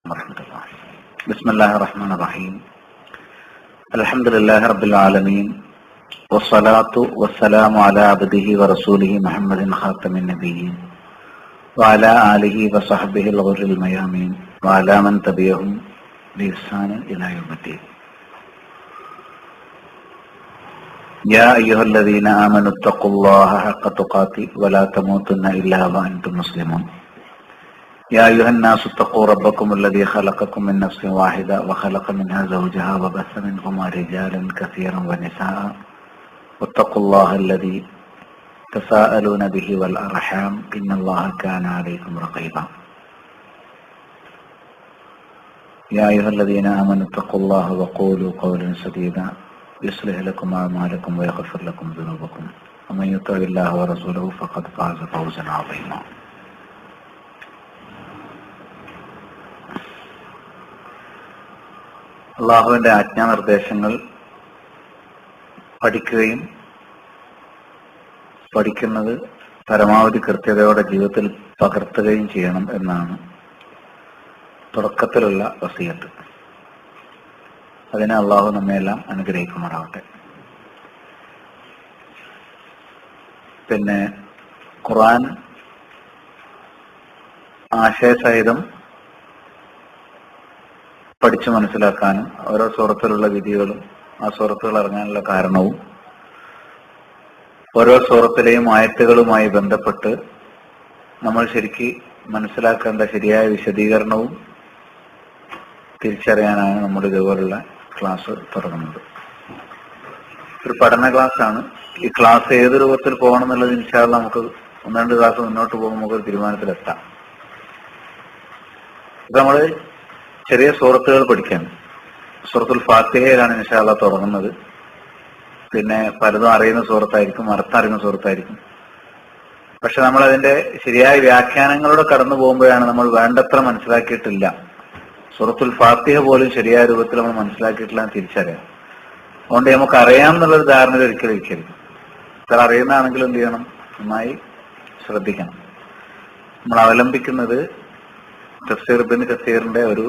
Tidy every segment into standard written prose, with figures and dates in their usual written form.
Bismillahirrahmanirrahim. Alhamdulillahi Rabbil Alameen. Wassalatu wassalamu ala abdihi wa rasulihi Muhammadin khatamin nabiyyin wa ala alihi wa sahbihi al-ghurril mayamin wa ala man tabi'ahum bi ihsanin ila yawmiddin. Ya ayyuhalladhina amanu ittaqullaha haqqa tuqatih wa la tamutunna illa wa antum muslimun. يا أيها الناس اتقوا ربكم الذي خلقكم من نفس واحدة وخلق منها زوجها وبث منهما رجالا كثيرا ونساء واتقوا الله الذي تساءلون به والأرحام إن الله كان عليكم رقيبا يا أيها الذين آمنوا اتقوا الله وقولوا قولا سديدا يصلح لكم أعمالكم ويغفر لكم ذنوبكم ومن يطع الله ورسوله فقد فاز فوزا عظيما. അള്ളാഹുവിന്റെ ആജ്ഞാനിർദ്ദേശങ്ങൾ പഠിക്കുകയും പഠിക്കുന്നത് പരമാവധി കൃത്യതയോടെ ജീവിതത്തിൽ പകർത്തുകയും ചെയ്യണം എന്നാണ് തുടക്കത്തിലുള്ള വസിയത്ത്. അതിനെ അള്ളാഹു നമ്മയെല്ലാം അനുഗ്രഹിക്കുമാറാവട്ടെ. പിന്നെ ഖുർആൻ ആശയസഹിതം പഠിച്ചു മനസ്സിലാക്കാനും ഓരോ സൂറത്തിലുള്ള വിധികളും ആ സൂറത്തുകൾ ഇറങ്ങാനുള്ള കാരണവും ഓരോ സൂറത്തിലെയും ആയത്തുകളുമായി ബന്ധപ്പെട്ട് നമ്മൾ ശരിക്ക് മനസ്സിലാക്കേണ്ട ശരിയായ വിശദീകരണവും തിരിച്ചറിയാനാണ് നമ്മൾ ഇതുപോലുള്ള ക്ലാസ് തുടങ്ങുന്നത്. ഒരു പഠന ക്ലാസ്സാണ്. ഈ ക്ലാസ് ഏത് രൂപത്തിൽ പോകണം എന്നുള്ളത് ഇൻഷാ അല്ലാഹ് നമുക്ക് ഒന്ന് രണ്ട് ക്ലാസ് മുന്നോട്ട് പോകുമ്പോൾ നമുക്ക് ഒരു തീരുമാനത്തിലെത്താം. ഇത് നമ്മള് ചെറിയ സൂറത്തുകൾ പഠിക്കാൻ സൂറത്തുൽ ഫാത്തിഹയിലാണ് ഇൻഷാ അല്ലാഹ് തുടങ്ങുന്നത്. പിന്നെ പലതും അറിയുന്ന സൂറത്തായിരിക്കും, അർത്ഥം അറിയുന്ന സൂറത്തായിരിക്കും. പക്ഷെ നമ്മൾ അതിന്റെ ശരിയായ വ്യാഖ്യാനങ്ങളോടെ കടന്നു പോകുമ്പോഴാണ് നമ്മൾ വേണ്ടത്ര മനസ്സിലാക്കിയിട്ടില്ല. സൂറത്തുൽ ഫാത്തിഹ പോലും ശരിയായ രൂപത്തിൽ നമ്മൾ മനസ്സിലാക്കിയിട്ടില്ല എന്ന് തിരിച്ചറിയാം. അതുകൊണ്ട് നമുക്ക് അറിയാം എന്നുള്ളൊരു ധാരണ ഒരിക്കലും ഇരിക്കരുത്. ഇത്ര അറിയുന്നതാണെങ്കിലും എന്ത് ചെയ്യണം, നന്നായി ശ്രദ്ധിക്കണം. നമ്മൾ അവലംബിക്കുന്നത് തഫ്സീർ ഇബ്നു കസീറിന്റെ ഒരു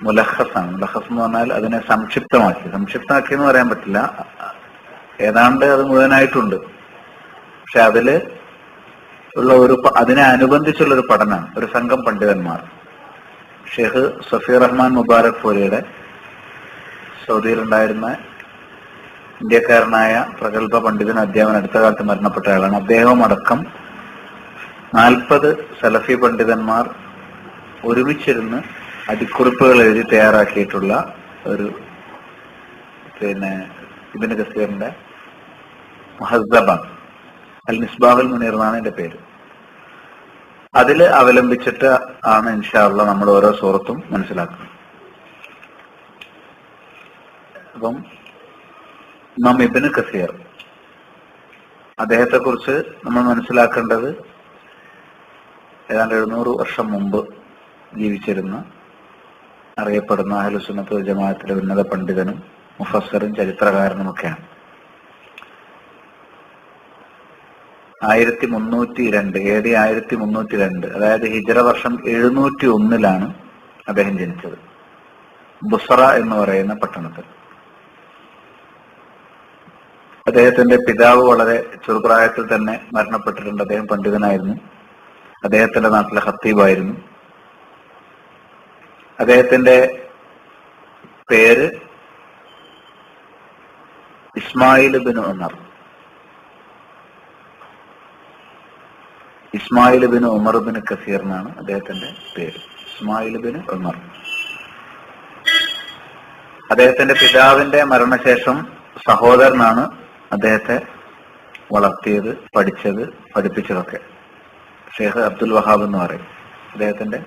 മുലഖസാണ്. മുലഖസ് എന്ന് പറഞ്ഞാൽ അതിനെ സംക്ഷിപ്തമാക്കി എന്ന് പറയാൻ പറ്റില്ല, ഏതാണ്ട് അത് മുഴുവനായിട്ടുണ്ട്. പക്ഷെ അതില് ഉള്ള അതിനെ അനുബന്ധിച്ചുള്ള ഒരു പഠനമാണ്. ഒരു സംഘം പണ്ഡിതന്മാർ, ഷെയ്ഖ് സഫീർ റഹ്മാൻ മുബാറക് ഫോരിയുടെ സൗദിയിലുണ്ടായിരുന്ന ഇന്ത്യക്കാരനായ പ്രഗത്ഭ പണ്ഡിതൻ, അധ്യാപകൻ, അടുത്ത കാലത്ത് മരണപ്പെട്ട ആളാണ്. അദ്ദേഹവും അടക്കം 40 സലഫി പണ്ഡിതന്മാർ ഒരുമിച്ചിരുന്ന് അടിക്കുറിപ്പുകൾ എഴുതി തയ്യാറാക്കിയിട്ടുള്ള ഒരു ഇബ്നു കസീറിന്റെ മുഹസ്സബ അൽ മിസ്ബാഹുൽ മുനീർ എന്നാണ് എന്റെ പേര്. അതിൽ അവലംബിച്ചിട്ട് ആണ് ഇൻഷാ അല്ലാഹ് നമ്മൾ ഓരോ സൂറത്തും മനസ്സിലാക്കുന്നത്. അപ്പം ഇമാം ഇബ്നു കസീർ, അദ്ദേഹത്തെ കുറിച്ച് നമ്മൾ മനസ്സിലാക്കേണ്ടത് ഏതാണ്ട് 700 വർഷം മുമ്പ് ജീവിച്ചിരുന്ന അറിയപ്പെടുന്ന അഹ്ലുസ് സുന്നത്ത് വൽ ജമാഅത്തിലെ ഉന്നത പണ്ഡിതനും മുഫസ്സിറും ചരിത്രകാരനുമൊക്കെയാണ്. 1302 അതായത് ഹിജ്റ വർഷം 701 അദ്ദേഹം ജനിച്ചത്, ബുസ്റ എന്ന് പറയുന്ന പട്ടണത്തിൽ. അദ്ദേഹത്തിന്റെ പിതാവ് വളരെ ചെറുപ്രായത്തിൽ തന്നെ മരണപ്പെട്ടിട്ടുണ്ട്. അദ്ദേഹം പണ്ഡിതനായിരുന്നു. അദ്ദേഹത്തിന്റെ നാട്ടിലെ ഖത്തീബായിരുന്നു. അദ്ദേഹത്തിന്റെ പേര് Ismail bin Umar. Ismail bin Umar bin കസീർ എന്നാണ് അദ്ദേഹത്തിന്റെ പേര്. Ismail bin Umar. അദ്ദേഹത്തിന്റെ പിതാവിന്റെ മരണശേഷം സഹോദരനാണ് അദ്ദേഹത്തെ വളർത്തിയത്, പഠിച്ചത്, പഠിപ്പിച്ചതൊക്കെ. ഷെയ്ഖ് അബ്ദുൽ വഹാബ് എന്ന് പറയും, അദ്ദേഹത്തിന്റെ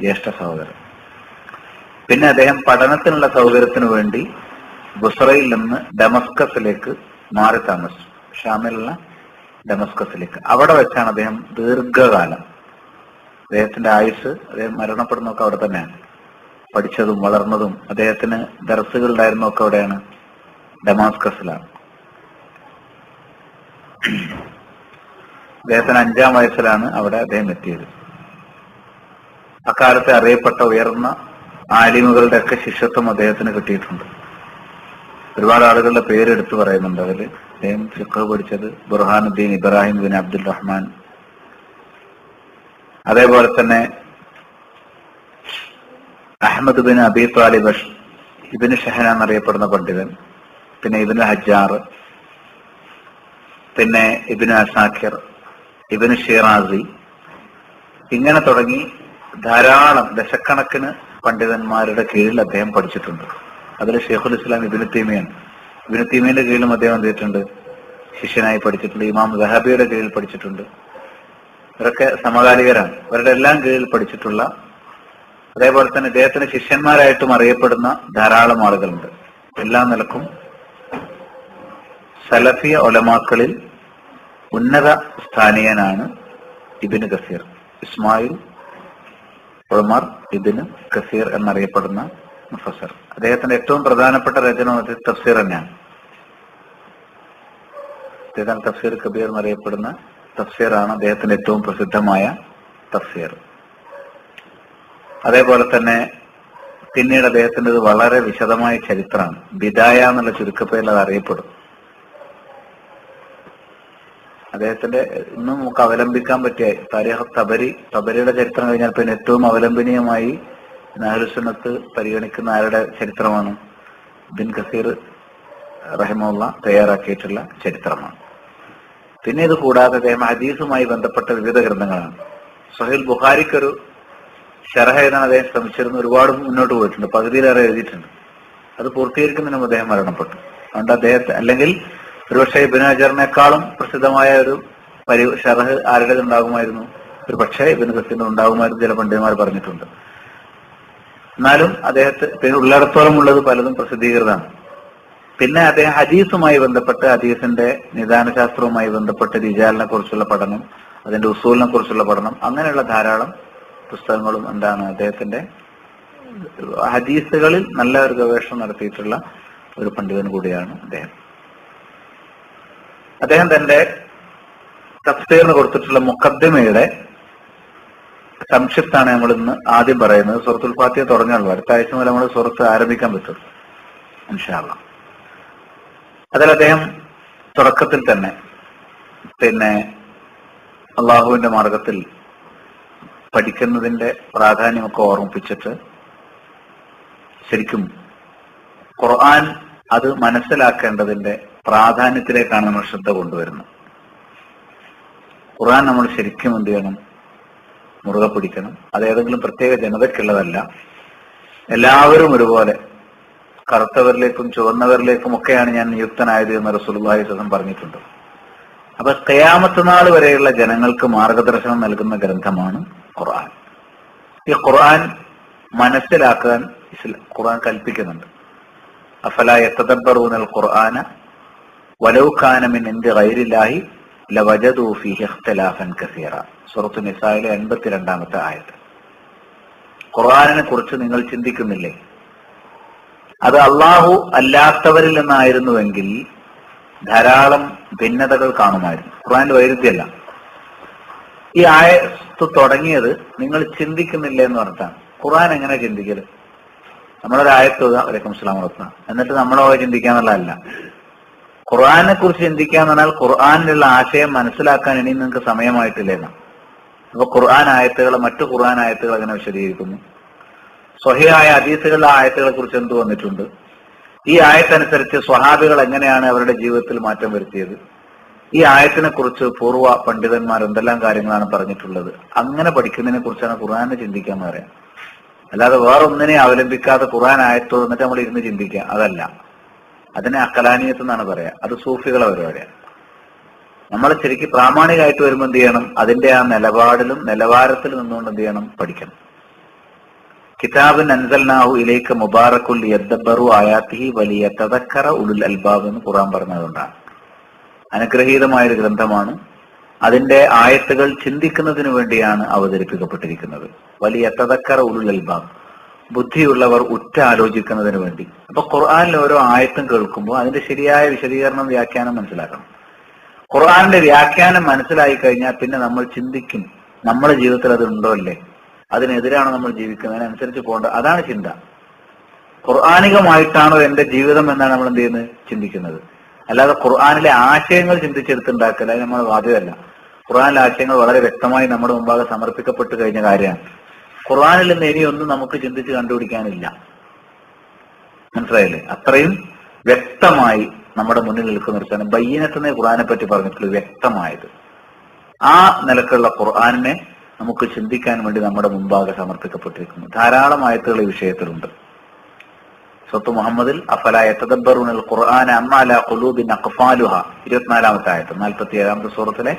ജ്യേഷ്ഠ സഹോദരൻ. പിന്നെ അദ്ദേഹം പഠനത്തിനുള്ള സൗകര്യത്തിനു വേണ്ടി ബുസ്രയിൽ നിന്ന് ഡമസ്കസിലേക്ക് മാറി താമസിച്ചു. ഷാമിലുള്ള ഡമസ്കസിലേക്ക്. അവിടെ വെച്ചാണ് അദ്ദേഹം ദീർഘകാലം, അദ്ദേഹത്തിന്റെ ആയുസ്, അദ്ദേഹം മരണപ്പെടുന്നതൊക്കെ അവിടെ തന്നെയാണ്. പഠിച്ചതും വളർന്നതും അദ്ദേഹത്തിന് ദർസുകൾ ഉണ്ടായിരുന്നതൊക്കെ അവിടെയാണ്, ഡമാസ്കസിലാണ്. അദ്ദേഹത്തിന് 5-ാം വയസ്സിലാണ് അവിടെ അദ്ദേഹം എത്തിയത്. അക്കാലത്തെ അറിയപ്പെട്ട ഉയർന്ന ആലിമുകളുടെ ഒക്കെ ശിഷ്യത്വം അദ്ദേഹത്തിന് കിട്ടിയിട്ടുണ്ട്. ഒരുപാട് ആളുകളുടെ പേരെടുത്ത് പറയുന്നുണ്ട്. അതിൽ അദ്ദേഹം ഫിഖ് പഠിച്ചത് ബുർഹാനുദ്ദീൻ ഇബ്രാഹിം ബിൻ അബ്ദുൽ റഹ്മാൻ, അതേപോലെ തന്നെ അഹമ്മദ് ബിൻ അബി താലിബ് ഇബിന് ഷഹന എന്നറിയപ്പെടുന്ന പണ്ഡിതൻ, പിന്നെ ഇബിന് ഹജ്ജാർ, പിന്നെ ഇബിന് അസാഖിർ, ഇബിന് ഷിറാസി, ഇങ്ങനെ തുടങ്ങി ധാരാളം ദശക്കണക്കിന് പണ്ഡിതന്മാരുടെ കീഴിൽ അദ്ദേഹം പഠിച്ചിട്ടുണ്ട്. അതിൽ ഷെയ്ഖുൽ ഇസ്ലാം ഇബ്നു തൈമിയാണ്. ഇബ്നു തൈമിയുടെ കീഴിലും അദ്ദേഹം എന്തിട്ടുണ്ട്, ശിഷ്യനായി പഠിച്ചിട്ടുണ്ട്. ഇമാം ദഹബിയുടെ കീഴിൽ പഠിച്ചിട്ടുണ്ട്. ഇവരൊക്കെ സമകാലികരാണ്. ഇവരുടെ എല്ലാം കീഴിൽ പഠിച്ചിട്ടുള്ള, അതേപോലെ തന്നെ ഇദ്ദേഹത്തിന് ശിഷ്യന്മാരായിട്ടും അറിയപ്പെടുന്ന ധാരാളം ആളുകളുണ്ട്. എല്ലാ നിലക്കും സലഫിയ ഉലമാക്കളിൽ ഉന്നത സ്ഥാനീയനാണ് ഇബ്നു കസീർ. ഇസ്മായിൽ ഉമർ ഇബ്നു കസീർ എന്നറിയപ്പെടുന്ന മുഫസ്സിർ. അദ്ദേഹത്തിന്റെ ഏറ്റവും പ്രധാനപ്പെട്ട രചന തഫ്സീർ തന്നെയാണ്. അദ്ദേഹം തഫ്സീർ കബീർ എന്നറിയപ്പെടുന്ന തഫ്സീറാണ് അദ്ദേഹത്തിന്റെ ഏറ്റവും പ്രസിദ്ധമായ തഫ്സീർ. അതേപോലെ തന്നെ പിന്നീട് അദ്ദേഹത്തിന്റെ വളരെ വിശദമായ ചരിത്രമാണ്. ബിദായ എന്നുള്ള ചുരുക്കപ്പേരിൽ അത് അറിയപ്പെടും. അദ്ദേഹത്തിന്റെ ഇന്നും നമുക്ക് അവലംബിക്കാൻ പറ്റിയ താരിഖ് തബരിയുടെ ചരിത്രം കഴിഞ്ഞാൽ പിന്നെ ഏറ്റവും അവലംബനീയമായി അഹ്ലുസുന്നത്ത് പരിഗണിക്കുന്ന ആരുടെ ചരിത്രമാണ്? ഇബ്നു കസീർ റഹിമഹുള്ള തയ്യാറാക്കിയിട്ടുള്ള ചരിത്രമാണ്. പിന്നെ ഇത് കൂടാതെ അദ്ദേഹം ഹദീസുമായി ബന്ധപ്പെട്ട വിവിധ ഗ്രന്ഥങ്ങളാണ്. സഹീൽ ബുഖാരിക്കൊരു ശറഹ് എഴുതാൻ അദ്ദേഹം ശ്രമിച്ചിരുന്നു. ഒരുപാട് മുന്നോട്ട് പോയിട്ടുണ്ട്, പകുതിയിലേറെ എഴുതിയിട്ടുണ്ട്. അത് പൂർത്തീകരിക്കുന്നതിനും അദ്ദേഹം മരണപ്പെട്ടു. അതുകൊണ്ട് അദ്ദേഹത്തെ, അല്ലെങ്കിൽ ഒരുപക്ഷെ ഇബ്നു ഹജറിനേക്കാളും പ്രസിദ്ധമായ ഒരു ശറഹ് ആരുടേത് ഉണ്ടാകുമായിരുന്നു? ഒരു പക്ഷേ ഇബ്നു കസീറിന് ഉണ്ടാകുമായിരുന്നു, ചില പണ്ഡിതന്മാർ പറഞ്ഞിട്ടുണ്ട്. എന്നാലും അദ്ദേഹത്തെ പിന്നെ ഉള്ളിടത്തോളം ഉള്ളത് പലതും പ്രസിദ്ധീകൃതമാണ്. പിന്നെ അദ്ദേഹം ഹദീസുമായി ബന്ധപ്പെട്ട്, ഹദീസിന്റെ നിദാനശാസ്ത്രവുമായി ബന്ധപ്പെട്ട് റിജാലിനെ കുറിച്ചുള്ള പഠനം, അതിന്റെ ഉസൂലിനെ കുറിച്ചുള്ള പഠനം, അങ്ങനെയുള്ള ധാരാളം പുസ്തകങ്ങളും എന്താണ് അദ്ദേഹത്തിന്റെ ഹദീസുകളിൽ നല്ല ഒരു ഗവേഷണം നടത്തിയിട്ടുള്ള ഒരു പണ്ഡിതൻ കൂടിയാണ് അദ്ദേഹം. അദ്ദേഹം തന്റെ തഫ്സീറിന് കൊടുത്തിട്ടുള്ള മുഖദ്ദിമയുടെ സംക്ഷിപ്താണ് നമ്മൾ ഇന്ന് ആദ്യം പറയുന്നത്. സൂറത്തുൽ ഫാത്തിഹ തുടങ്ങാനുള്ളൂ. അടുത്ത ആഴ്ച മുതൽ നമ്മൾ സൂറത്ത് ആരംഭിക്കാൻ പറ്റും ഇൻഷാ അല്ലാഹ്. അതിൽ അദ്ദേഹം തുടക്കത്തിൽ തന്നെ പിന്നെ അള്ളാഹുവിന്റെ മാർഗത്തിൽ പഠിക്കുന്നതിന്റെ പ്രാധാന്യമൊക്കെ ഓർമ്മിപ്പിച്ചിട്ട് ശരിക്കും ഖുർആൻ അത് മനസ്സിലാക്കേണ്ടതിന്റെ പ്രാധാന്യത്തിലേക്കാണ് നമ്മൾ ശ്രദ്ധ കൊണ്ടുവരുന്നത്. ഖുർആൻ നമ്മൾ ശരിക്കും എന്ത് ചെയ്യണം? മുറുകെ പിടിക്കണം. അത് ഏതെങ്കിലും പ്രത്യേക ജനതയ്ക്കുള്ളതല്ല. എല്ലാവരും ഒരുപോലെ, കറുത്തവരിലേക്കും ചുവന്നവരിലേക്കും ഒക്കെയാണ് ഞാൻ നിയുക്തനായത് എന്ന് റസൂലുള്ളാഹി സ്വല്ലല്ലാഹു അലൈഹി വസല്ലം പറഞ്ഞിട്ടുണ്ട്. അപ്പൊ ഖിയാമത്ത് നാൾ വരെയുള്ള ജനങ്ങൾക്ക് മാർഗദർശനം നൽകുന്ന ഗ്രന്ഥമാണ് ഖുർആൻ. ഈ ഖുർആൻ മനസ്സിലാക്കാൻ ഖുർആൻ കൽപ്പിക്കുന്നുണ്ട്. അഫലാ യതദബ്ബറൂനൽ ഖുർആന വലൗ കാന മിൻ ഇൻദി ഗൈരില്ലാഹി ലവജദൂ ഫീഹി ഇഖ്തിലാഫൻ കസീറ. സൂറത്തുൻ നിസായിലെ 82-ാമത്തെ ആയത്ത്. ഖുർആനിനെ കുറിച്ച് നിങ്ങൾ ചിന്തിക്കുന്നില്ലേ? അത് അള്ളാഹു അല്ലാത്തവരിൽ നിന്നായിരുന്നുവെങ്കിൽ ധാരാളം ഭിന്നതകൾ കാണുമായിരുന്നു. ഖുർആനിൽ വൈരുദ്ധ്യമല്ല. ഈ ആയത്ത് തുടങ്ങിയത് നിങ്ങൾ ചിന്തിക്കുന്നില്ല എന്ന് പറഞ്ഞിട്ടാണ്. ഖുർആൻ എങ്ങനെ ചിന്തിക്കല്? നമ്മളൊരു ആയത്ത് വലൈക്കും അസ്സലാം വറഹ്മത്തുള്ളാഹി എന്നിട്ട് നമ്മളോ ചിന്തിക്കാന്നുള്ളതല്ല. ഖുർആനെ കുറിച്ച് ചിന്തിക്കാന്ന് പറഞ്ഞാൽ ഖുർആനിലുള്ള ആശയം മനസ്സിലാക്കാൻ ഇനി നിങ്ങൾക്ക് സമയമായിട്ടില്ലെന്ന്. അപ്പൊ ഖുർആൻ ആയത്തുകൾ, മറ്റു ഖുർആൻ ആയത്തുകൾ എങ്ങനെ വിശദീകരിക്കുന്നു? സ്വഹീഹായ ഹദീസുകളിലെ ആയത്തുകളെ കുറിച്ച് എന്ത് വന്നിട്ടുണ്ട്? ഈ ആയത്തനുസരിച്ച് സ്വഹാബികൾ എങ്ങനെയാണ് അവരുടെ ജീവിതത്തിൽ മാറ്റം വരുത്തിയത്? ഈ ആയത്തിനെ കുറിച്ച് പൂർവ്വ പണ്ഡിതന്മാർ എന്തെല്ലാം കാര്യങ്ങളാണ് പറഞ്ഞിട്ടുള്ളത്? അങ്ങനെ പഠിക്കുന്നതിനെ കുറിച്ചാണ് ഖുർആനെ ചിന്തിക്കാന്ന് പറയാം. അല്ലാതെ വേറൊന്നിനെ അവലംബിക്കാതെ ഖുർആൻ ആയത്തോ എന്നിട്ട് നമ്മൾ ഇരുന്ന് ചിന്തിക്കുക, അതല്ല. അതിനെ അക്കലാനിയത്ത് എന്നാണ് പറയാ. അത് സൂഫികളെ പരിപാടിയാണ്. നമ്മൾ ശരിക്കും പ്രാമാണികമായിട്ട് വരുമ്പോൾ എന്ത് ചെയ്യണം? അതിന്റെ ആ നിലപാടിലും നിലവാരത്തിലും നിന്നുകൊണ്ട് എന്ത് ചെയ്യണം? പഠിക്കണം. കിതാബുൻ അൻസൽനാഹു ഇലൈക മുബാറകുൽ ലിയദ്ദബ്ബറു ആയാതിഹി വലിയതദക്കറ ഉലുൽ അൽബാബ് എന്ന് ഖുർആൻ പറഞ്ഞതുകൊണ്ടാണ്. അനുഗ്രഹീതമായൊരു ഗ്രന്ഥമാണ്. അതിന്റെ ആയത്തുകൾ ചിന്തിക്കുന്നതിന് വേണ്ടിയാണ് അവതരിപ്പിക്കപ്പെട്ടിരിക്കുന്നത്. വലിയതദക്കറ ഉലുൽ അൽബാബ്, ബുദ്ധിയുള്ളവർ ആലോചിക്കുന്നതിന് വേണ്ടി. അപ്പൊ ഖുർആനിൽ ഓരോ ആയത്തും കേൾക്കുമ്പോൾ അതിന്റെ ശരിയായ വിശദീകരണം, വ്യാഖ്യാനം മനസ്സിലാക്കണം. ഖുർആനിന്റെ വ്യാഖ്യാനം മനസ്സിലായി കഴിഞ്ഞാൽ പിന്നെ നമ്മൾ ചിന്തിക്കും, നമ്മുടെ ജീവിതത്തിൽ അത് ഉണ്ടോ അല്ലേ? അതിനെതിരാണോ നമ്മൾ ജീവിക്കുന്നത്, അതിനനുസരിച്ച് പോകേണ്ട, അതാണ് ചിന്ത. ഖുർആാനികമായിട്ടാണോ എന്റെ ജീവിതം എന്നാണ് നമ്മൾ എന്ത് ചെയ്യുന്നത്, ചിന്തിക്കുന്നത്. അല്ലാതെ ഖുർആാനിലെ ആശയങ്ങൾ ചിന്തിച്ചെടുത്തുണ്ടാക്കൽ അത് നമ്മൾ ബാധ്യതയല്ല. ഖുർആാനിലെ ആശയങ്ങൾ വളരെ വ്യക്തമായി നമ്മുടെ മുമ്പാകെ സമർപ്പിക്കപ്പെട്ട് കഴിഞ്ഞ കാര്യമാണ്. ഖുർആാനിൽ നിന്ന് ഇനിയൊന്നും നമുക്ക് ചിന്തിച്ച് കണ്ടുപിടിക്കാനില്ല. മനസ്സിലായില്ലേ? അത്രയും വ്യക്തമായി നമ്മുടെ മുന്നിൽ നിൽക്കുന്ന ഒരു സാധനം. ബയ്യനത്തിനെ ഖുർആനെ പറ്റി പറഞ്ഞിട്ടുള്ള വ്യക്തമായത്. ആ നിലക്കുള്ള ഖുർആനെ നമുക്ക് ചിന്തിക്കാൻ വേണ്ടി നമ്മുടെ മുമ്പാകെ സമർപ്പിക്കപ്പെട്ടിരിക്കുന്നു. ധാരാളം ആയത്തുകൾ ഈ വിഷയത്തിലുണ്ട്. സൂറത്ത് മുഹമ്മദിൽ അഫലാ യതദബ്ബറൂനൽ ഖുർആന അമ്മാ അലാ ഖുലൂബിൻ അഖ്ഫാലുഹ 24-ാമത്തെ ആയത്ത്, 47-ാമത്തെ സൂറത്തിലെ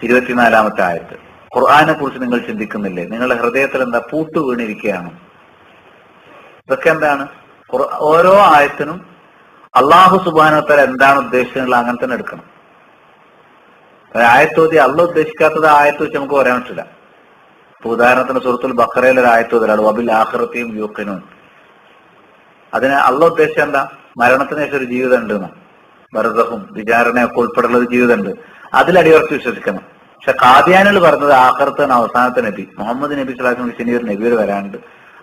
24-ാമത്തെ ആയത്ത്. ഖുർആനെ കുറിച്ച് നിങ്ങൾ ചിന്തിക്കുന്നില്ലേ? നിങ്ങളുടെ ഹൃദയത്തിൽ എന്താ പൂട്ട് വീണിരിക്കുകയാണ്? ഇതൊക്കെ എന്താണ്? ഓരോ ആയത്തിനും അള്ളാഹു സുബ്ഹാനഹു വ തആല എന്താണ് ഉദ്ദേശിക്കുന്നത് അങ്ങനെ തന്നെ എടുക്കണം. ആയത്തോതി അള്ളാഹ് ഉദ്ദേശിക്കാത്തത് ആയത്ത് വെച്ച് നമുക്ക് പറയാൻ പറ്റില്ല. ഇപ്പൊ ഉദാഹരണത്തിന് സൂറത്തുൽ ബഖറയിൽ ഒരു ആയത്തോതിലാണ് വബിൽ ആഖിറത്തിഹിം യൂഖിനൂൻ. അതിന് അള്ളാഹ് ഉദ്ദേശിച്ച എന്താ? മരണത്തിന് ശേഷം ഒരു ജീവിതം ഉണ്ടെന്ന്, ബർസഖും വിചാരണയൊക്കെ ഉൾപ്പെടെയുള്ള ഒരു ജീവിതമുണ്ട്, അതിൽ അടിയുറച്ച് വിശ്വസിക്കണം. പക്ഷെ ഖാദിയാനികൾ പറഞ്ഞത് ആഖിറത്താണ് അവസാനത്തെ നബി മുഹമ്മദ് നബി സ്വല്ലല്ലാഹു അലൈഹി വസല്ലം ഒരു നബിയിൽ വരാനുണ്ട്,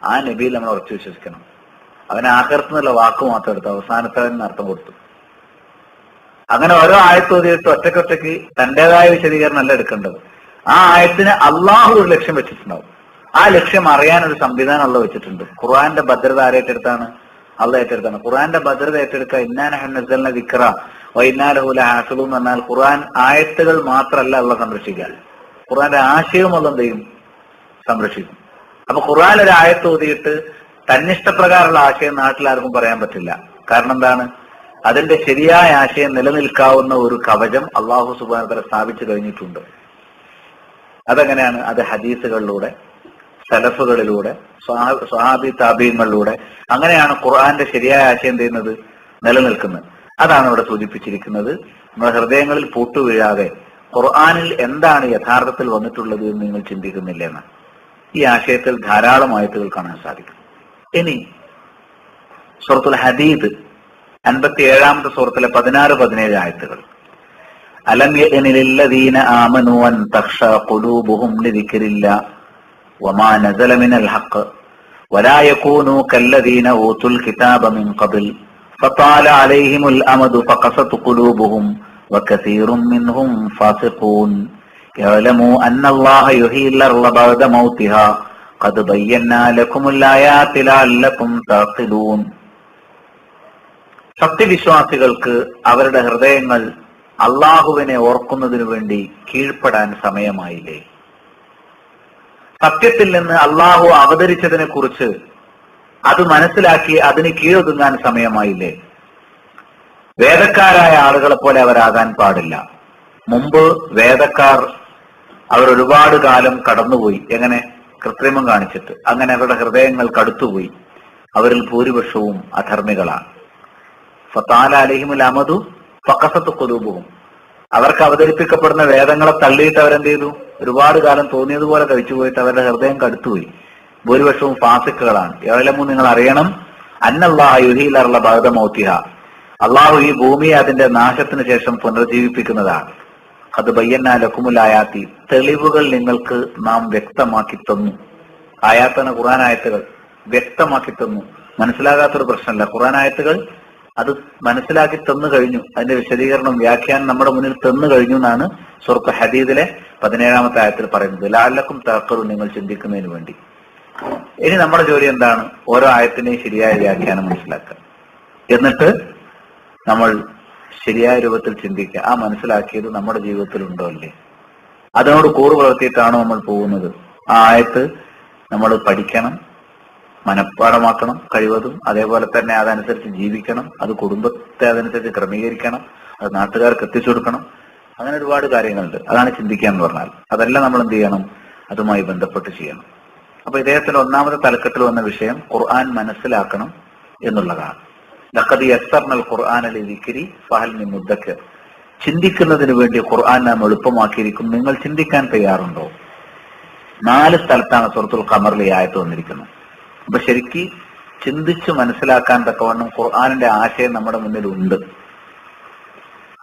ആ നബിയിൽ നമ്മൾ ഉറച്ചു വിശ്വസിക്കണം. അവന് ആഖിറത്ത് എന്നുള്ള വാക്ക് മാത്രം എടുത്തു, അവസാനത്തെ അർത്ഥം കൊടുത്തു. അങ്ങനെ ഓരോ ആയത്തോതിയിട്ട് ഒറ്റയ്ക്കൊറ്റയ്ക്ക് തന്റേതായ വിശദീകരണം അല്ല എടുക്കേണ്ടത്. ആ ആയത്തിന് അള്ളാഹു ഒരു ലക്ഷ്യം വെച്ചിട്ടുണ്ടാവും. ആ ലക്ഷ്യം അറിയാൻ ഒരു സംവിധാനം അള്ളാഹ് വെച്ചിട്ടുണ്ട്. ഖുർആന്റെ ഭദ്രത ആരേറ്റെടുത്താണ്? അള്ളാഹ് ഏറ്റെടുത്താണ്. ഖുർആന്റെ ഭദ്രത ഏറ്റെടുക്കുക ഇന്നാ നഹ്നു നസ്സൽനാ ദിക്റ വ ഇന്നാ ലഹു ലഹാഫിളൂൻ എന്ന് പറഞ്ഞാൽ ഖുർആൻ ആയത്തുകൾ മാത്രമല്ല അള്ളാഹ് സംരക്ഷിക്കുക, ഖുർആന്റെ ആശയവും അള്ളാഹ് എന്ത് ചെയ്യും? സംരക്ഷിക്കും. അപ്പൊ ഖുർആൻ ഒരു ആയത്ത് ഓതിയിട്ട് തന്നിഷ്ടപ്രകാരമുള്ള ആശയം നാട്ടിലാർക്കും പറയാൻ പറ്റില്ല. കാരണം എന്താണ്? അതിന്റെ ശരിയായ ആശയം നിലനിൽക്കാവുന്ന ഒരു കവചം അള്ളാഹു സുബ്ഹാനഹു വ തആല സ്ഥാപിച്ചു കഴിഞ്ഞിട്ടുണ്ട്. അതെങ്ങനെയാണ്? അത് ഹദീസുകളിലൂടെ, സലഫുകളിലൂടെ, സ്വഹാബി താബീങ്ങളിലൂടെ, അങ്ങനെയാണ് ഖുർആന്റെ ശരിയായ ആശയം ചെയ്യുന്നത്, നിലനിൽക്കുന്നത്. അതാണ് ഇവിടെ സൂചിപ്പിച്ചിരിക്കുന്നത്. നമ്മുടെ ഹൃദയങ്ങളിൽ പൂട്ടുവീഴാതെ ഖുർആനിൽ എന്താണ് യഥാർത്ഥത്തിൽ വന്നിട്ടുള്ളത് എന്ന് നിങ്ങൾ ചിന്തിക്കുന്നില്ല എന്ന്. ഈ ആശയത്തിൽ ധാരാളം ആയത്തുകൾ കാണാൻ സാധിക്കും. ഇനി സൂറത്തുൽ ഹദീദ് 57-ാമത്തെ സൂറത്തിലെ 16-17 ആയത്തുകൾ. അലം യഅനി ലില്ലദീന ആമനൂ അൻ തഖ്ശഅ ഖുലൂബുഹും ലിദിക്രില്ലാഹ് വമാ നസല മിനൽ ഹഖ് വലാ യകൂനൂ കല്ലദീന ഊതുൽ കിതാബ മിൻ ഖബ്ൽ ഫതാല അലൈഹിമുൽ അമദു ഫഖസത് ഖുലൂബുഹും വകസീറും മിൻഹും ഫാസിഖൂൻ യഅലമൂ അന്നല്ലാഹ യുഹീൽ അർള ബഅദ മൗതിഹാ ഖദ് ബയ്യനാ ലക്കുമുൽ ആയാതി ലഅല്ലകും തഅഖിലൂൻ. സത്യവിശ്വാസികൾക്ക് അവരുടെ ഹൃദയങ്ങൾ അള്ളാഹുവിനെ ഓർക്കുന്നതിനു വേണ്ടി കീഴ്പ്പെടാൻ സമയമായില്ലേ? സത്യത്തിൽ നിന്ന് അള്ളാഹു അവതരിച്ചതിനെ കുറിച്ച് അത് മനസ്സിലാക്കി അതിന് കീഴൊതുങ്ങാൻ സമയമായില്ലേ? വേദക്കാരായ ആളുകളെ പോലെ അവരാകാൻ പാടില്ല. മുമ്പ് വേദക്കാർ അവർ ഒരുപാട് കാലം കടന്നുപോയി. എങ്ങനെ? കൃത്രിമം കാണിച്ചിട്ട്. അങ്ങനെ അവരുടെ ഹൃദയങ്ങൾ കടുത്തുപോയി. അവരിൽ ഭൂരിപക്ഷവും അധർമ്മികളാണ്. ഫതാല അലൈഹിമുൽ അമദു ഫഖസത് ഖുലൂബുഹും. അവർക്ക് അവതരിപ്പിക്കപ്പെടുന്ന വേദങ്ങളെ തള്ളിയിട്ട് അവരെന്ത് ചെയ്തു? ഒരുപാട് കാലം തോന്നിയതുപോലെ കഴിച്ചു പോയിട്ട് അവരുടെ ഹൃദയം കടുത്തുപോയി. ഭൂരിപക്ഷവും ഫാസിക്കുകളാണ്. യഅലമു, നിങ്ങൾ അറിയണം, അന്നല്ലാഹ യുഹീൽ അർള ബഅദ മൗതിഹാ, അള്ളാഹു ഈ ഭൂമിയെ അതിന്റെ നാശത്തിന് ശേഷം പുനർജീവിപ്പിക്കുന്നതാണ്. അത് ബയ്യനാ ലക്കുമുൽ ആയാത്തി, തെളിവുകൾ നിങ്ങൾക്ക് നാം വ്യക്തമാക്കി തന്നു. ആയാത്താണ് ഖുർആൻ ആയത്തുകൾ. വ്യക്തമാക്കി തന്നു. മനസ്സിലാകാത്തൊരു പ്രശ്നമല്ല. ഖുർആൻ ആയത്തുകൾ അത് മനസ്സിലാക്കി തന്നു കഴിഞ്ഞു. അതിന്റെ വിശദീകരണം, വ്യാഖ്യാനം നമ്മുടെ മുന്നിൽ തന്നു കഴിഞ്ഞു എന്നാണ് സൂറത്ത് ഹദീദിലെ 17-ാമത്തെ ആയത്തിൽ പറയുന്നത്. ലഅല്ലക്കും തഅഖിലൂൻ, നിങ്ങൾ ചിന്തിക്കുന്നതിന് വേണ്ടി. ഇനി നമ്മുടെ ജോലി എന്താണ്? ഓരോ ആയത്തിനെയും ശരിയായ വ്യാഖ്യാനം മനസ്സിലാക്കുക. എന്നിട്ട് നമ്മൾ ശരിയായ രൂപത്തിൽ ചിന്തിക്കുക. ആ മനസ്സിലാക്കിയത് നമ്മുടെ ജീവിതത്തിൽ ഉണ്ടോ അല്ലേ? അതിനോട് കൂറ് പുലർത്തിയിട്ടാണോ നമ്മൾ പോകുന്നത്? ആ ആയത്ത് നമ്മൾ പഠിക്കണം, മനഃപ്പാഠമാക്കണം കഴിവതും. അതേപോലെ തന്നെ അതനുസരിച്ച് ജീവിക്കണം. അത് കുടുംബത്തെ അതനുസരിച്ച് ക്രമീകരിക്കണം. അത് നാട്ടുകാർക്ക് എത്തിച്ചു കൊടുക്കണം. അങ്ങനെ ഒരുപാട് കാര്യങ്ങളുണ്ട്. അതാണ് ചിന്തിക്കുക എന്ന് പറഞ്ഞാൽ. അതെല്ലാം നമ്മൾ എന്ത് ചെയ്യണം? അതുമായി ബന്ധപ്പെട്ട് ചെയ്യണം. അപ്പൊ ഇദ്ദേഹത്തിന്റെ ഒന്നാമത്തെ തലക്കെട്ടിൽ വന്ന വിഷയം ഖുർആൻ മനസ്സിലാക്കണം എന്നുള്ളതാണ്. ലഖദ് യസ്സർനൽ ഖുർആന ലിദിക്രി ഫഹൽ മിൻ മുദ്ദക്കിർ. ചിന്തിക്കുന്നതിന് വേണ്ടി ഖുർആൻ നാം എളുപ്പമാക്കിയിരിക്കും. നിങ്ങൾ ചിന്തിക്കാൻ തയ്യാറുണ്ടോ? 4 സ്ഥലത്താണ് സൂറത്തുൽ ഖമറിൽ ഈ ആയത്ത് വന്നിരിക്കുന്നത്. അപ്പൊ ശരിക്ക് ചിന്തിച്ച് മനസ്സിലാക്കാൻ തക്കവണ്ണം ഖുർആനിന്റെ ആശയം നമ്മുടെ മുന്നിലുണ്ട്.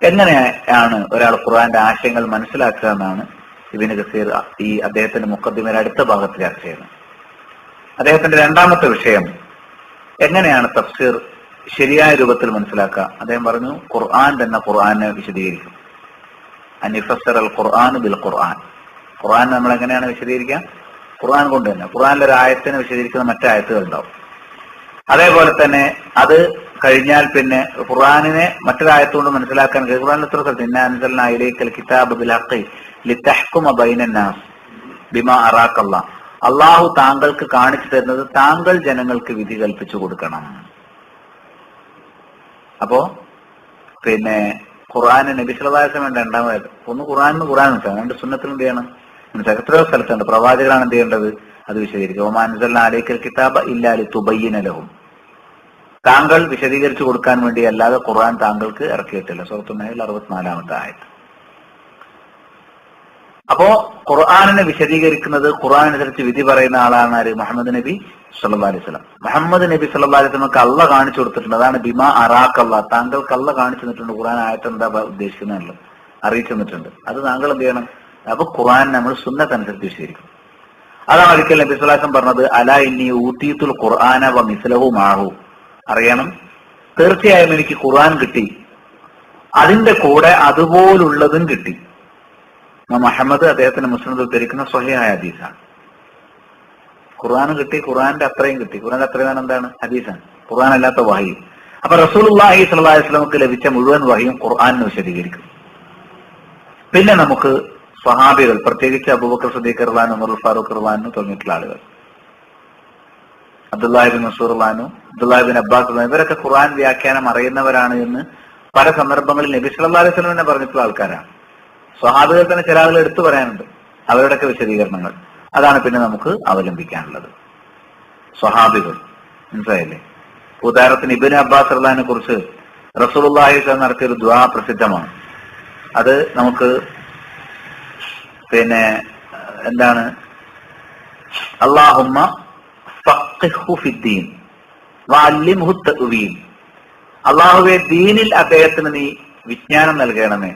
എങ്ങനെയാണ് ഒരാൾ ഖുർആന്റെ ആശയങ്ങൾ മനസ്സിലാക്കുക എന്നാണ് ഇബ്നു കസീർ ഈ അദ്ദേഹത്തിന്റെ മുഖദ്ദിമയുടെ അടുത്ത ഭാഗത്ത് ചർച്ച ചെയ്യുന്നത്. അദ്ദേഹത്തിന്റെ രണ്ടാമത്തെ വിഷയം എങ്ങനെയാണ് തഫ്സീർ ശരിയായ രൂപത്തിൽ മനസ്സിലാക്കുക. അദ്ദേഹം പറഞ്ഞു ഖുർആൻ തന്നെ ഖുർആനെ വിശദീകരിക്കും. അനിഫസ്സർ അൽ ഖുർആൻ ബിൽ ഖുർആൻ. ഖുർആൻ നമ്മൾ എങ്ങനെയാണ് വിശദീകരിക്കുക? ഖുർആൻ കൊണ്ട് തന്നെ. ഖുർആനിലെ ഒരു ആയത്തിനെ വിശദീകരിക്കുന്ന മറ്റു ആയത്തുകൾ ഉണ്ടാവും. അതേപോലെ തന്നെ അത് കഴിഞ്ഞാൽ പിന്നെ ഖുർആനിനെ മറ്റൊരായത്തുകൊണ്ട് മനസ്സിലാക്കാൻ ഖുർആനിൽ എത്ര സ്ഥലത്ത് ഇന്നാ അൻസൽനാ ഇലൈക്കൽ കിതാബ ബിൽ ഹഖ് ലിതഹ്കുമ ബൈനന്നാസ് ബിമാ അറാക്കല്ലാഹ്. അള്ളാഹു താങ്കൾക്ക് കാണിച്ചു തരുന്നത് താങ്കൾ ജനങ്ങൾക്ക് വിധി കൽപ്പിച്ചു കൊടുക്കണം. അപ്പോ പിന്നെ ഖുർആൻ നബി സല്ലല്ലാഹു അലൈഹി വസല്ലം രണ്ടാമത് ഒന്ന് ഖുർആനിന് ഖുർആൻ മനസ്സിലാക്കണം, രണ്ട് സുന്നത്തിൽ എന്ത് ചെയ്യണം മനസ്സിലാക്കണം. എത്രയോ സ്ഥലത്തുണ്ട് പ്രവാചകരാണ് എന്ത് ചെയ്യേണ്ടത് അത് വിശദീകരിക്കുക. വമാ അൻസൽനാ അലൈക്കൽ കിതാബ ഇല്ലാ ലിതുബയ്യിന ലഹും. താങ്കൾ വിശദീകരിച്ചു കൊടുക്കാൻ വേണ്ടി അല്ലാതെ ഖുർആൻ താങ്കൾക്ക് ഇറക്കിയിട്ടില്ല. സൂറത്തുൻ നഹ്ൽ 64-ാമത്തെ ആയത്ത്. അപ്പോ ഖുർആനിനെ വിശദീകരിക്കുന്നത് ഖുർആൻ അനുസരിച്ച് വിധി പറയുന്ന ആളാണ് ആര്? മുഹമ്മദ് നബി സല്ലല്ലാഹു അലൈഹി വസല്ലം. മുഹമ്മദ് നബി സല്ലല്ലാഹു അലൈഹി വസല്ലമക്ക് അള്ളാഹ് കാണിച്ചു കൊടുത്തിട്ടുണ്ട്. അതാണ് ബിമാ അറാക്കല്ലാഹ്. താങ്കൾക്ക് അള്ളാഹ് കാണിച്ചു തന്നിട്ടുണ്ട്. ഖുർആൻ ആയത്ത് എന്താ ഉദ്ദേശിക്കുന്നതല്ലോ അറിയിച്ചു തന്നിട്ടുണ്ട്. അത് താങ്കൾ എന്ത് ചെയ്യണം? അപ്പൊ ഖുർആൻ നമ്മൾ സുന്നത്ത് അനുസരിച്ച് വിശദീകരിക്കും. അതാണ് ഒരിക്കൽ നബി സല്ലല്ലാഹു അലൈഹി വസല്ലം പറഞ്ഞത് അലാ ഇന്നി ഊതീതുൽ ഖുർആന വ മിസ്ലഹു മാഹു. അറിയണം, തീർച്ചയായും എനിക്ക് ഖുർആൻ കിട്ടി, അതിന്റെ കൂടെ അതുപോലുള്ളതും കിട്ടി. മുഹമ്മദ് അദ്ദേഹത്തിന് മുസ്ലിം ഉദ്ധരിക്കുന്ന സ്വഹീഹായ ഹദീസാണ്. ഖുർആൻ കിട്ടി, ഖുർആന്റെ അത്രയും കിട്ടി. ഖുർആന്റെ അത്രയും എന്താണ്? ഹദീസാണ്, ഖുർആൻ അല്ലാത്ത വഹി. അപ്പൊ റസൂലുള്ളാഹി സ്വല്ലല്ലാഹു അലൈഹി വസല്ലമക്ക് ലഭിച്ച മുഴുവൻ വഹിയും ഖുർആനിനെ വിശദീകരിക്കും. പിന്നെ നമുക്ക് സ്വഹാബികൾ, പ്രത്യേകിച്ച് അബൂബക്കർ സിദ്ദീഖ് റളിയല്ലാഹു അൻഹു, ഉമർ ഫാറൂഖ് റളിയല്ലാഹു അൻഹു തുടങ്ങിയിട്ടുള്ള ആളുകൾ, അബ്ദുല്ലാഹി ഇബ്നു മസ്ഊദ് റളിയല്ലാഹു അൻഹു, അബ്ദുല്ലാഹി ഇബ്നു അബ്ബാസ് റളിയല്ലാഹു അൻഹു, ഇവരൊക്കെ ഖുർആൻ വ്യാഖ്യാനം അറിയുന്നവരാണ് എന്ന് പല സന്ദർഭങ്ങളിൽ നബി സല്ലല്ലാഹു അലൈഹി വസല്ലം തന്നെ പറഞ്ഞിട്ടുള്ള ആൾക്കാരാണ്. സ്വഹാബികൾ തന്നെ ചില ആളുകൾ എടുത്തു പറയാനുണ്ട്, അവരുടെയൊക്കെ വിശദീകരണങ്ങൾ. അതാണ് പിന്നെ നമുക്ക് അവലംബിക്കാനുള്ളത്. സ്വഹാബികൾ മനസ്സിലായില്ലേ? ഉദാഹരണത്തിന് ഇബ്നു അബ്ബാസ് റളിയല്ലാഹു അൻഹുവിനെ കുറിച്ച് റസൂലുള്ളാഹി സ്വല്ലല്ലാഹു അലൈഹി വസല്ലം നടത്തിയ ഒരു ദുആ പ്രസിദ്ധമാണ്. അത് നമുക്ക് പിന്നെ എന്താണ്? അല്ലാഹുമ്മ ഫഖിഹ്ഹു ഫിദ്ദീൻ വഅല്ലിംഹു തഅ്വീൽ. അല്ലാഹുവേ, ദീനിൽ അദ്ദേഹത്തിന് നീ വിജ്ഞാനം നൽകണമേ,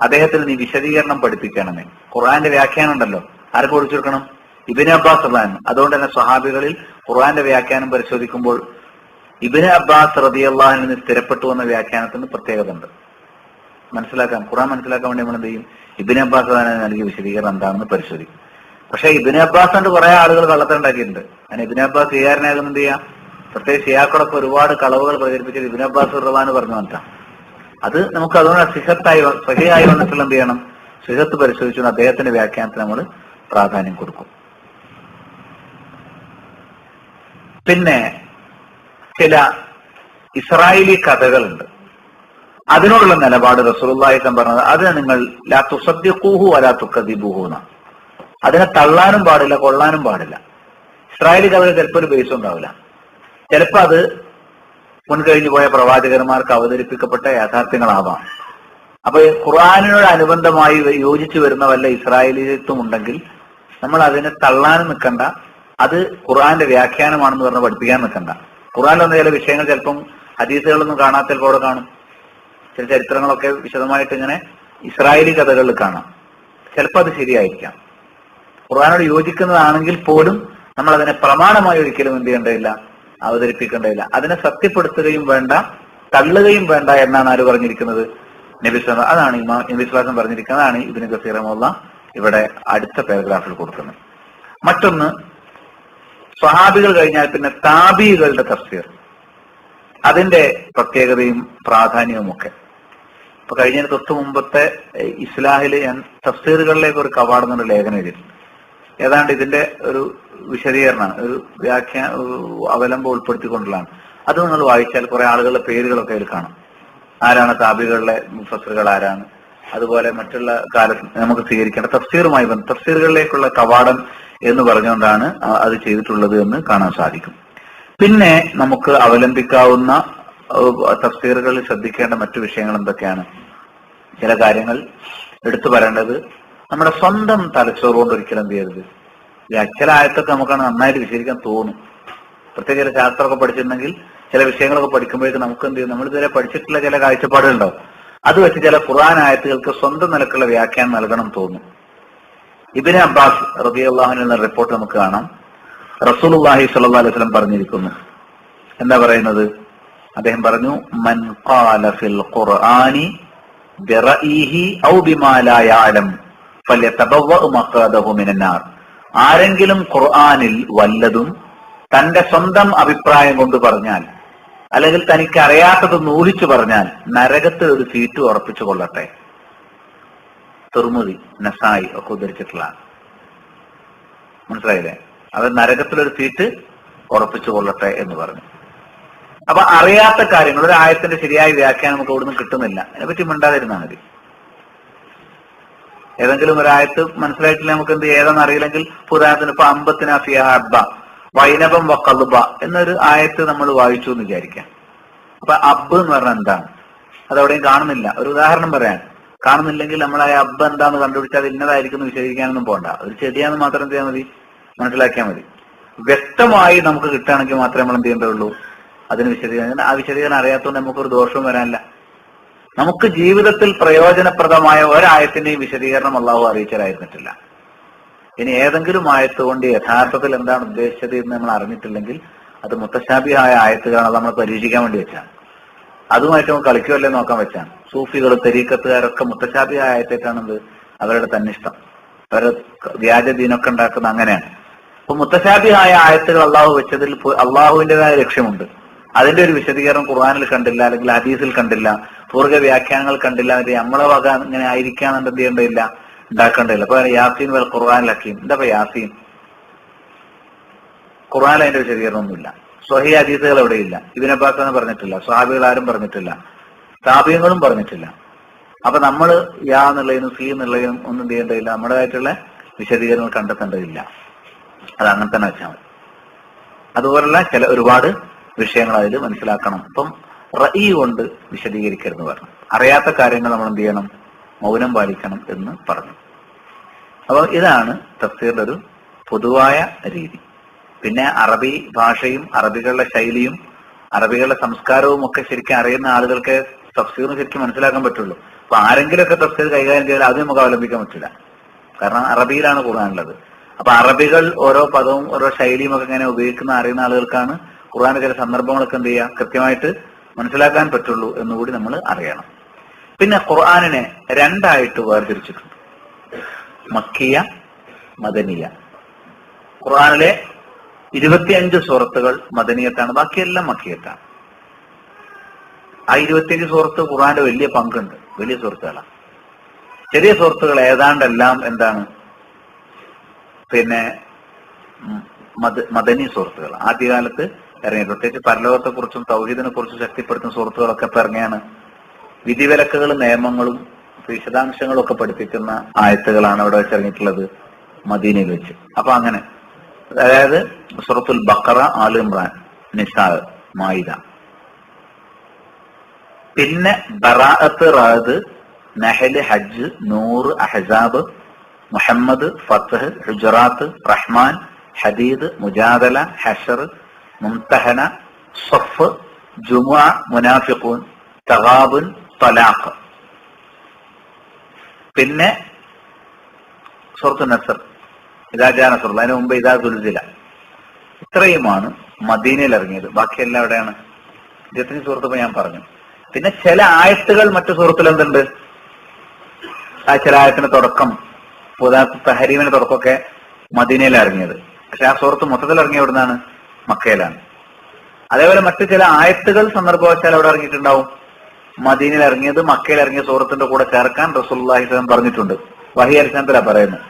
അദ്ദേഹത്തിന് നീ വിശദീകരണം പഠിപ്പിക്കണമേ. ഖുർആന്റെ വ്യാഖ്യാനം ഉണ്ടല്ലോ, ആർക്ക് പഠിച്ചു കൊടുക്കണം? ഇബ്നു അബ്ബാസ് റളിയല്ലാഹു അൻഹു. അതുകൊണ്ട് തന്നെ സ്വഹാബികളിൽ ഖുർആന്റെ വ്യാഖ്യാനം പരിശോധിക്കുമ്പോൾ ഇബ്നു അബ്ബാസ് റളിയല്ലാഹു അൻഹു സ്ഥിരപ്പെട്ടു വന്ന വ്യാഖ്യാനത്തിന് പ്രത്യേകത ഉണ്ട്. മനസ്സിലാക്കാൻ, ഖുർആൻ മനസ്സിലാക്കാൻ വേണ്ടി നമ്മൾ എന്ത് ചെയ്യും? ഇബ്നു അബ്ബാസ് നൽകിയ വിശദീകരണം എന്താണെന്ന് പരിശോധിക്കും. പക്ഷെ ഇബ്നു അബ്ബാസ് കൊണ്ട് കുറെ ആളുകൾ കള്ളത്തരണ്ടാക്കിയിട്ടുണ്ട്. അങ്ങനെ ഇബ്നു അബ്ബാസ് ചെയ്യാരനാകുന്ന എന്ത് ചെയ്യാം? പ്രത്യേകിച്ച് ഷിയാക്കളൊക്കെ ഒരുപാട് കളവുകൾ പ്രചരിപ്പിച്ചത് ഇബ്നു അബ്ബാസ് റളിയല്ലാഹു അൻഹു പറഞ്ഞു വന്നിട്ടാണ്. അത് നമുക്ക് അതുകൊണ്ട് സഹിഹായി വന്നിട്ടുള്ള എന്ത് ചെയ്യണം? സിഹത്ത് പരിശോധിച്ചുകൊണ്ട് അദ്ദേഹത്തിന്റെ വ്യാഖ്യാനത്തിന് നമ്മൾ പ്രാധാന്യം കൊടുക്കും. പിന്നെ ചില ഇസ്രായേലി കഥകളുണ്ട്, അതിനോടുള്ള നിലപാട് റസൂലുള്ളാഹി പറഞ്ഞത് അത് നിങ്ങൾ ലാ തുസദ്ദിഖൂഹു വലാ തുകദിബൂഹു എന്നാണ്. അതിനെ തള്ളാനും പാടില്ല, കൊള്ളാനും പാടില്ല. ഇസ്രായേലി കഥകൾ ചിലപ്പോൾ ഒരു ബേസ് ഉണ്ടാവില്ല, ചിലപ്പോൾ അത് മുൻകഴിഞ്ഞു പോയ പ്രവാചകന്മാർക്ക് അവതരിപ്പിക്കപ്പെട്ട യാഥാർത്ഥ്യങ്ങളാവാം. അപ്പൊ ഖുർആനിനോട് അനുബന്ധമായി യോജിച്ചു വരുന്ന വല്ല ഇസ്രായേലിത്വം ഉണ്ടെങ്കിൽ നമ്മൾ അതിനെ തള്ളാനും നിൽക്കണ്ട, അത് ഖുർആന്റെ വ്യാഖ്യാനമാണെന്ന് പറഞ്ഞ് പഠിപ്പിക്കാൻ നിൽക്കണ്ട. ഖുർആനിലൊന്നും ചില വിഷയങ്ങൾ ചിലപ്പം ഹദീസുകളൊന്നും കാണാത്ത ചിലപ്പോൾ അവിടെ കാണും. ചില ചരിത്രങ്ങളൊക്കെ വിശദമായിട്ട് ഇങ്ങനെ ഇസ്രായേലി കഥകളിൽ കാണാം. ചിലപ്പോൾ അത് ശരിയായിരിക്കാം, ഖുർആനോട് യോജിക്കുന്നതാണെങ്കിൽ പോലും നമ്മൾ അതിനെ പ്രമാണമായി ഒരിക്കലും എന്ത് ചെയ്യേണ്ടതില്ല, അവതരിപ്പിക്കേണ്ടതില്ല. അതിനെ സത്യപ്പെടുത്തുകയും വേണ്ട, തള്ളുകയും വേണ്ട എന്നാണ് ആര് പറഞ്ഞിരിക്കുന്നത്? നബി സല്ലല്ലാഹു. അതാണ് നബി സ്വല്ലല്ലാഹു അലൈഹി പറഞ്ഞിരിക്കുന്നത്. അതാണ് ഇബ്നു കസീർ റഹിമഹുല്ലാഹ് ഇവിടെ അടുത്ത പാരഗ്രാഫിൽ കൊടുക്കുന്നത്. മറ്റൊന്ന്, സ്വഹാബികൾ കഴിഞ്ഞാൽ പിന്നെ താബികളുടെ തഫ്സീർ, അതിന്റെ പ്രത്യേകതയും പ്രാധാന്യവും ഒക്കെ. ഇപ്പൊ കഴിഞ്ഞതിന് തൊട്ട് മുമ്പത്തെ ഇസ്ലാഹില് ഞാൻ തഫ്സീറുകളിലേക്ക് ഒരു കവാടം എന്നൊരു ലേഖനം എഴുതിയിട്ടുണ്ട്. ഏതാണ്ട് ഇതിന്റെ ഒരു വിശദീകരണമാണ്, ഒരു അവലംബം ഉൾപ്പെടുത്തിക്കൊണ്ടുള്ളതാണ്. അത് നിങ്ങൾ വായിച്ചാൽ കുറെ ആളുകളുടെ പേരുകളൊക്കെ അതിൽ കാണും. ആരാണ് താബികളിലെ മുഫസ്സിറുകൾ, ആരാണ്, അതുപോലെ മറ്റുള്ള കാലത്ത് നമുക്ക് സ്വീകരിക്കേണ്ട തഫ്സീറുമായി തഫ്സീറുകളിലേക്കുള്ള കവാടം എന്ന് പറഞ്ഞുകൊണ്ടാണ് അത് ചെയ്തിട്ടുള്ളത് എന്ന് കാണാൻ സാധിക്കും. പിന്നെ നമുക്ക് അവലംബിക്കാവുന്ന തഫ്സീറുകളിൽ ശ്രദ്ധിക്കേണ്ട മറ്റു വിഷയങ്ങൾ എന്തൊക്കെയാണ്? ചില കാര്യങ്ങൾ എടുത്തു പറയേണ്ടത്, നമ്മുടെ സ്വന്തം തലച്ചോറ് കൊണ്ട് ഒരിക്കലും എന്ത് ചെയ്യരുത്. ചില ആയത്തൊക്കെ നമുക്കാണ് നന്നായിട്ട് വിശദീകരിക്കാൻ തോന്നും. പ്രത്യേക ചില ശാസ്ത്രമൊക്കെ പഠിച്ചിട്ടുണ്ടെങ്കിൽ ചില വിഷയങ്ങളൊക്കെ പഠിക്കുമ്പോഴേക്കും നമുക്ക് എന്ത് ചെയ്യും, നമ്മൾ ഇതുവരെ പഠിച്ചിട്ടുള്ള ചില കാഴ്ചപ്പാടുകളുണ്ടാവും. അത് വെച്ച് ചില ഖുർആൻ ആയത്തുകൾക്ക് സ്വന്തം നിലക്കുള്ള വ്യാഖ്യാനം നൽകണം തോന്നും. ഇബ്നു അബ്ബാസ് റളിയല്ലാഹു അൻഹു എന്ന റിപ്പോർട്ട് നമുക്ക് കാണാം. റസൂലുള്ളാഹി സ്വല്ലല്ലാഹു അലൈഹി വസല്ലം പറഞ്ഞിരിക്കുന്നു. എന്താ പറയുന്നത്? അദ്ദേഹം പറഞ്ഞു, മൻ ഖാല ഫിൽ ഖുർആനി ബിറഈഹി ഔ ബിമാ ലാ യഅലം ഫല്യതബവ്വ മഖഅദഹു മിനന്നാർ. ആരെങ്കിലും ഖുർആനിൽ വല്ലതും തന്റെ സ്വന്തം അഭിപ്രായം കൊണ്ട് പറഞ്ഞാൽ, അല്ലെങ്കിൽ തനിക്ക് അറിയാത്തത് ഊഹിച്ചു പറഞ്ഞാൽ, നരകത്തിൽ ഒരു സീറ്റ് ഉറപ്പിച്ചു കൊള്ളട്ടെ. തിർമിദി, നസായി ഒക്കെ ഉദ്ധരിച്ചിട്ടുള്ള, മനസ്സിലായില്ലേ? അത് നരകത്തിലൊരു സീറ്റ് ഉറപ്പിച്ചു കൊള്ളട്ടെ എന്ന് പറഞ്ഞു. അപ്പൊ അറിയാത്ത കാര്യങ്ങൾ, ഒരു ആയത്തിന്റെ ശരിയായ വ്യാഖ്യാനം നമുക്ക് ഇവിടുന്ന് കിട്ടുന്നില്ല, അതിനെപ്പറ്റി മിണ്ടാതിരുന്നാൽ മതി. ഏതെങ്കിലും ഒരു ആയത്ത് മനസ്സിലായിട്ടില്ല, നമുക്ക് എന്ത് ഏതാണെന്ന് അറിയില്ലെങ്കിൽ, ഉദാഹരണത്തിന് ഇപ്പൊ അമ്പത്തിന ഫിയ ഹബ്ബ വൈനബം വഖൽബ എന്നൊരു ആയത്ത് നമ്മൾ വായിച്ചു എന്ന് വിചാരിക്കാം. അപ്പൊ അബ്ബ് എന്ന് പറഞ്ഞാൽ എന്താണ്? അതവിടെയും കാണുന്നില്ല. ഒരു ഉദാഹരണം പറയാൻ കാണുന്നില്ലെങ്കിൽ നമ്മൾ ആ അബ്ബ് എന്താന്ന് കണ്ടുപിടിച്ചാൽ അത് ഇന്നതായിരിക്കും എന്ന് വിശദീകരിക്കാനൊന്നും പോകണ്ട. ഒരു ചെടിയാന്ന് മാത്രം ചെയ്യാൻ മതി, മനസ്സിലാക്കിയാൽ മതി. വ്യക്തമായി നമുക്ക് കിട്ടുകയാണെങ്കിൽ മാത്രമേ നമ്മൾ എന്ത് ചെയ്യേണ്ടതുള്ളൂ, അതിന് വിശദീകരണം. ആ വിശദീകരണം അറിയാത്തതുകൊണ്ട് നമുക്കൊരു ദോഷവും വരാനില്ല. നമുക്ക് ജീവിതത്തിൽ പ്രയോജനപ്രദമായ ഒരായത്തിന്റെയും വിശദീകരണം അള്ളാഹു അറിയിച്ചതായിരുന്നിട്ടില്ല. ഇനി ഏതെങ്കിലും ആയത്ത് കൊണ്ട് യഥാർത്ഥത്തിൽ എന്താണ് ഉദ്ദേശിച്ചത് എന്ന് നമ്മൾ അറിഞ്ഞിട്ടില്ലെങ്കിൽ അത് മുത്തശാബിഹായ ആയത്തുകളാണ്, അത് നമ്മൾ പരീക്ഷിക്കാൻ വേണ്ടി വെച്ചാണ്. അതുമായിട്ട് നമുക്ക് കളിക്കുമല്ലേ നോക്കാൻ വെച്ചാണ്. സൂഫികൾ, തെരീക്കത്തുകാരൊക്കെ മുത്തശാബിഹായ ആയത്തേക്കാണെന്ത് അവരുടെ തന്നിഷ്ടം, അവരുടെ വ്യാജ ദീനൊക്കെ ഉണ്ടാക്കുന്ന അങ്ങനെയാണ്. അപ്പൊ മുത്തശാബിഹായ ആയത്തുകൾ അള്ളാഹു വെച്ചതിൽ അള്ളാഹുവിൻ്റെതായ ലക്ഷ്യമുണ്ട്. അതിന്റെ ഒരു വിശദീകരണം ഖുർആനിൽ കണ്ടില്ല, അല്ലെങ്കിൽ ഹദീസിൽ കണ്ടില്ല, പൂർവ്വ വ്യാഖ്യാനങ്ങൾ കണ്ടില്ല, നമ്മളെ വക ഇങ്ങനെ ആയിരിക്കാന്നുണ്ട് എന്ത് ചെയ്യേണ്ടതില്ല, ഉണ്ടാക്കേണ്ടതില്ല. അപ്പൊ യാസീൻ വൽ ഖുർആൻ ഹക്കീം, എന്താ യാസീൻ? ഖുർആനിൽ അതിന്റെ വിശദീകരണമൊന്നുമില്ല. സ്വഹീഹ് ഹദീസുകൾ എവിടെയില്ല. ഇബ്നു അബ്ബാസ് എന്ന് പറഞ്ഞിട്ടില്ല, സ്വഹാബികൾ ആരും പറഞ്ഞിട്ടില്ല, താബിഈങ്ങളും പറഞ്ഞിട്ടില്ല. അപ്പൊ നമ്മൾ യാ എന്നുള്ളതിനും സി എന്നുള്ളതിനും ഒന്നും ചെയ്യേണ്ടതില്ല, നമ്മുടേതായിട്ടുള്ള വിശദീകരണങ്ങൾ കണ്ടെത്തേണ്ടതില്ല. അത് അങ്ങനെ തന്നെ വെച്ചാൽ മതി. അതുപോലുള്ള ചില ഒരുപാട് വിഷയങ്ങൾ അതിൽ മനസ്സിലാക്കണം. അപ്പം റഈ കൊണ്ട് വിശദീകരിക്കരുതെന്ന് പറഞ്ഞു. അറിയാത്ത കാര്യങ്ങൾ നമ്മൾ എന്ത് ചെയ്യണം, മൗനം പാലിക്കണം എന്ന് പറഞ്ഞു. അപ്പൊ ഇതാണ് തഫ്സീറിന്റെ ഒരു പൊതുവായ രീതി. പിന്നെ അറബി ഭാഷയും അറബികളുടെ ശൈലിയും അറബികളുടെ സംസ്കാരവും ഒക്കെ ശരിക്കും അറിയുന്ന ആളുകൾക്ക് തഫ്സീറിന് ശരിക്കും മനസ്സിലാക്കാൻ പറ്റുള്ളൂ. അപ്പൊ ആരെങ്കിലുമൊക്കെ തഫ്സീർ കൈകാര്യം ചെയ്താൽ അത് നമുക്ക് അവലംബിക്കാൻ പറ്റില്ല. കാരണം അറബിയിലാണ് ഖുർആനുള്ളത്. അപ്പൊ അറബികൾ ഓരോ പദവും ഓരോ ശൈലിയും ഒക്കെ ഇങ്ങനെ ഉപയോഗിക്കുന്ന അറിയുന്ന ആളുകൾക്കാണ് ഖുർആന്റെ ചില സന്ദർഭങ്ങളൊക്കെ എന്ത് ചെയ്യുക, കൃത്യമായിട്ട് മനസ്സിലാക്കാൻ പറ്റുള്ളൂ എന്നുകൂടി നമ്മൾ അറിയണം. പിന്നെ ഖുർആനിനെ രണ്ടായിട്ട് വേർതിരിച്ചിട്ടുണ്ട്, മക്കിയ, മദനിയ. ഖുർആനിലെ 25 സൂറത്തുകൾ മദനിയത്താണ്, ബാക്കിയെല്ലാം മക്കിയത്താണ്. ആ 25 സൂറത്ത് ഖുർആന്റെ വലിയ പങ്കുണ്ട്, വലിയ സൂറത്തുകളാണ്. ചെറിയ സൂറത്തുകൾ ഏതാണ്ടെല്ലാം എന്താണ്, പിന്നെ മദനി സൂറത്തുകൾ ആദ്യകാലത്ത് ഇറങ്ങി. പ്രത്യേകിച്ച് പരലോകത്തെ കുറിച്ചും തൗഹീദിനെ കുറിച്ചും ശക്തിപ്പെടുത്തുന്ന സൂറത്തുകളൊക്കെ ഇപ്പൊ ഇറങ്ങിയാണ്. വിധിവിലക്കുകളും നിയമങ്ങളും വിശദാംശങ്ങളും ഒക്കെ പഠിപ്പിക്കുന്ന ആയത്തുകളാണ് അവിടെ വെച്ച് ഇറങ്ങിയിട്ടുള്ളത്, മദീനയിൽ വെച്ച്. അപ്പൊ അങ്ങനെ, അതായത് സൂറത്തുൽ ബഖറ, ആൽ ഇംറാൻ, നിസാ, മായിദ. പിന്നെ ബറാഅത്ത്, റഅദ്, നഹ്ല്, ഹജ്ജ്, നൂർ, അഹ്സാബ്, മുഹമ്മദ്, ഫത്ഹ്, ഹുജറാത്ത്, റഹ്മാൻ, ഹദീദ്, മുജാദല, ഹശർ, മുംതഹന, സഫ്, ജുമുഅ, മുനാഫിഖൂൻ, തഗാബുൻ, തലാഖ്. പിന്നെ സൂറത്തുൻ നസ്ർ, ഇദാ ജാ നസ്റുല്ലാഹ്, അതിന് മുമ്പ് ഇദാ സുൽസില. ഇത്രയുമാണ് മദീനയിൽ ഇറങ്ങിയത്. ബാക്കിയെല്ലാം എവിടെയാണ്? 25 സൂറത്ത് ഞാൻ പറഞ്ഞു. പിന്നെ ചില ആയത്തുകൾ മറ്റു സൂറത്തിൽ എന്തുണ്ട്, ആ ചില ആയത്തിന്റെ തുടക്കം, തഹരീമിന്റെ തുടക്കമൊക്കെ മദീനയിൽ ഇറങ്ങിയത്. പക്ഷെ ആ സൂറത്ത് മൊത്തത്തിൽ ഇറങ്ങിയ എവിടുന്നാണ്? മക്കയിലാണ്. അതേപോലെ മറ്റു ചില ആയത്തുകൾ സന്ദർഭവശാൽ അവിടെ ഇറങ്ങിയിട്ടുണ്ടാവും. മദീനയിൽ ഇറങ്ങിയത് മക്കയിൽ ഇറങ്ങിയ സൂറത്തിന്റെ കൂടെ ചേർക്കാൻ റസൂലുള്ളാഹി സ്വല്ലല്ലാഹു അലൈഹി വസല്ലം പറഞ്ഞിട്ടുണ്ട്. വഹി അടിസ്ഥാനത്തിലാണ് പറയുന്നത്.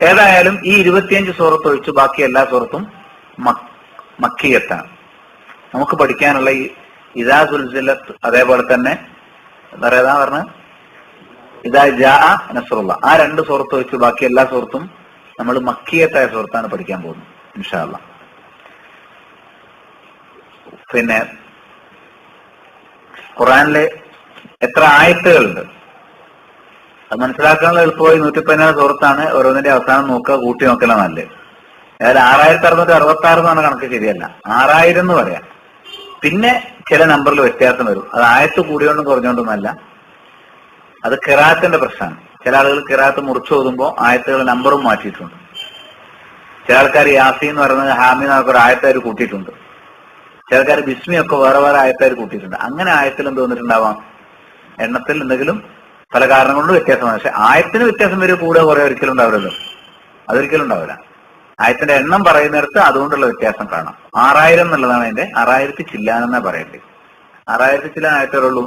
ഏതായാലും ഈ 25 സൂറത്ത് ഒഴിച്ച് ബാക്കി എല്ലാ സൂറത്തും മക്കിയത്താണ്. നമുക്ക് പഠിക്കാനുള്ള ഈ ഇദാ സുൽസിലത്ത്, അതേപോലെ തന്നെ എന്താ പറയാ പറഞ്ഞ ഇദാ ജാ നസ്റുല്ലാഹ്, ആ 2 സൂറത്ത് ഒഴിച്ച് ബാക്കി എല്ലാ സൂറത്തും നമ്മൾ മക്കിയത്തായ സൂറത്താണ് പഠിക്കാൻ പോകുന്നത് ഇൻഷാ അല്ലാഹ്. പിന്നെ ഖുർആനിലെ എത്ര ആയത്തുകളുണ്ട് അത് മനസ്സിലാക്കാനുള്ള എളുപ്പമായി 114 സൂറത്താണ്. ഓരോന്നിന്റെ അവസാനം നോക്കുക, കൂട്ടി നോക്കല നല്ലത്. അതായത് 6666 എന്ന് പറഞ്ഞ കണക്ക് ശരിയല്ല, 6000 എന്ന് പറയാം. പിന്നെ ചില നമ്പറിൽ വ്യത്യാസം വരും. അത് ആയത്ത് കൂടിയോണ്ടും കുറഞ്ഞോണ്ടൊന്നല്ല, അത് ഖിറാഅത്തിന്റെ പ്രശ്നമാണ്. ചില ആളുകൾ ഖിറാഅത്ത് മുറിച്ചു ഓതുമ്പോൾ ആയത്തുകളുടെ നമ്പറും മാറ്റിയിട്ടുണ്ട്. ചില ആൾക്കാർ യാസീൻ എന്ന് പറയുന്നത് ഹാമി എന്നൊക്കെ ഒരു ആയത്താർ കൂട്ടിയിട്ടുണ്ട്. ചില ആൾക്കാർ ബിസ്മിയൊക്കെ വേറെ വേറെ ആയത്താർ കൂട്ടിയിട്ടുണ്ട്. അങ്ങനെ ആയത്തിൽ എന്ത് വന്നിട്ടുണ്ടാവാം, എണ്ണത്തിൽ എന്തെങ്കിലും പല കാരണങ്ങൾ കൊണ്ട് വ്യത്യാസമാണ്. പക്ഷെ ആയത്തിന് വ്യത്യാസം വരെ കൂടെ കുറെ ഒരിക്കലും ഉണ്ടാവില്ലല്ലോ, അതൊരിക്കലും ഉണ്ടാവില്ല. ആയത്തിന്റെ എണ്ണം പറയുന്നിടത്ത് അതുകൊണ്ടുള്ള വ്യത്യാസം കാണാം. 6000 എന്നുള്ളതാണ് അതിന്റെ 6000 ചില്ലാനെന്നാ പറയണ്ടേ. 6000 ചില്ലാൻ ആയത്തേ ഉള്ളൂ.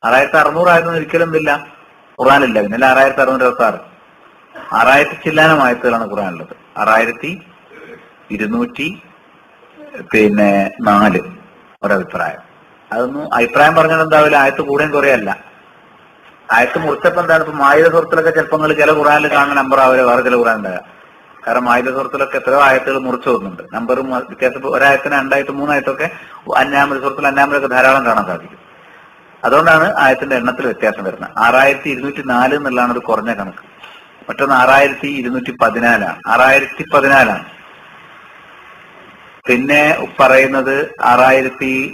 6600 ആയതൊന്നും ഒരിക്കലും എന്തില്ല, ഖുർആനില്ല. പിന്നെ 6626 6000 ചില്ലാനം ആയത്തുകളാണ് ഖുർആനിലുള്ളത്. 6204 ഒരഭിപ്രായം. അതൊന്നും അഭിപ്രായം പറഞ്ഞാൽ എന്താവില്ല, ആയത്ത് കൂടെയും കുറയല്ല. ആയത്ത് മുറിച്ചപ്പോ എന്താണ്, ഇപ്പൊ മായിദ സൂറത്തിലൊക്കെ ചിലപ്പോൾ ചില ഖുർആനിൽ കാണുന്ന നമ്പർ ആവില്ല വേറെ ചില ഖുർആൻ ഉണ്ടാകുക. കാരണം മായിദ സൂറത്തിലൊക്കെ എത്രയോ ആയത്തുകൾ മുറിച്ചു പോകുന്നുണ്ട്. നമ്പറും വ്യത്യാസം ഒരായത്തിന് 2 3 അന്നാമത് സൂറത്തിൽ അന്നാമതൊക്കെ ധാരാളം കാണാൻ സാധിക്കും. അതുകൊണ്ടാണ് ആയത്തിന്റെ എണ്ണത്തിൽ വ്യത്യാസം വരുന്നത്. 6204 എന്നുള്ളതാണ് ഒരു കുറഞ്ഞ കണക്ക്. മറ്റൊന്ന് 6214 6014. പിന്നെ പറയുന്നത് 6219,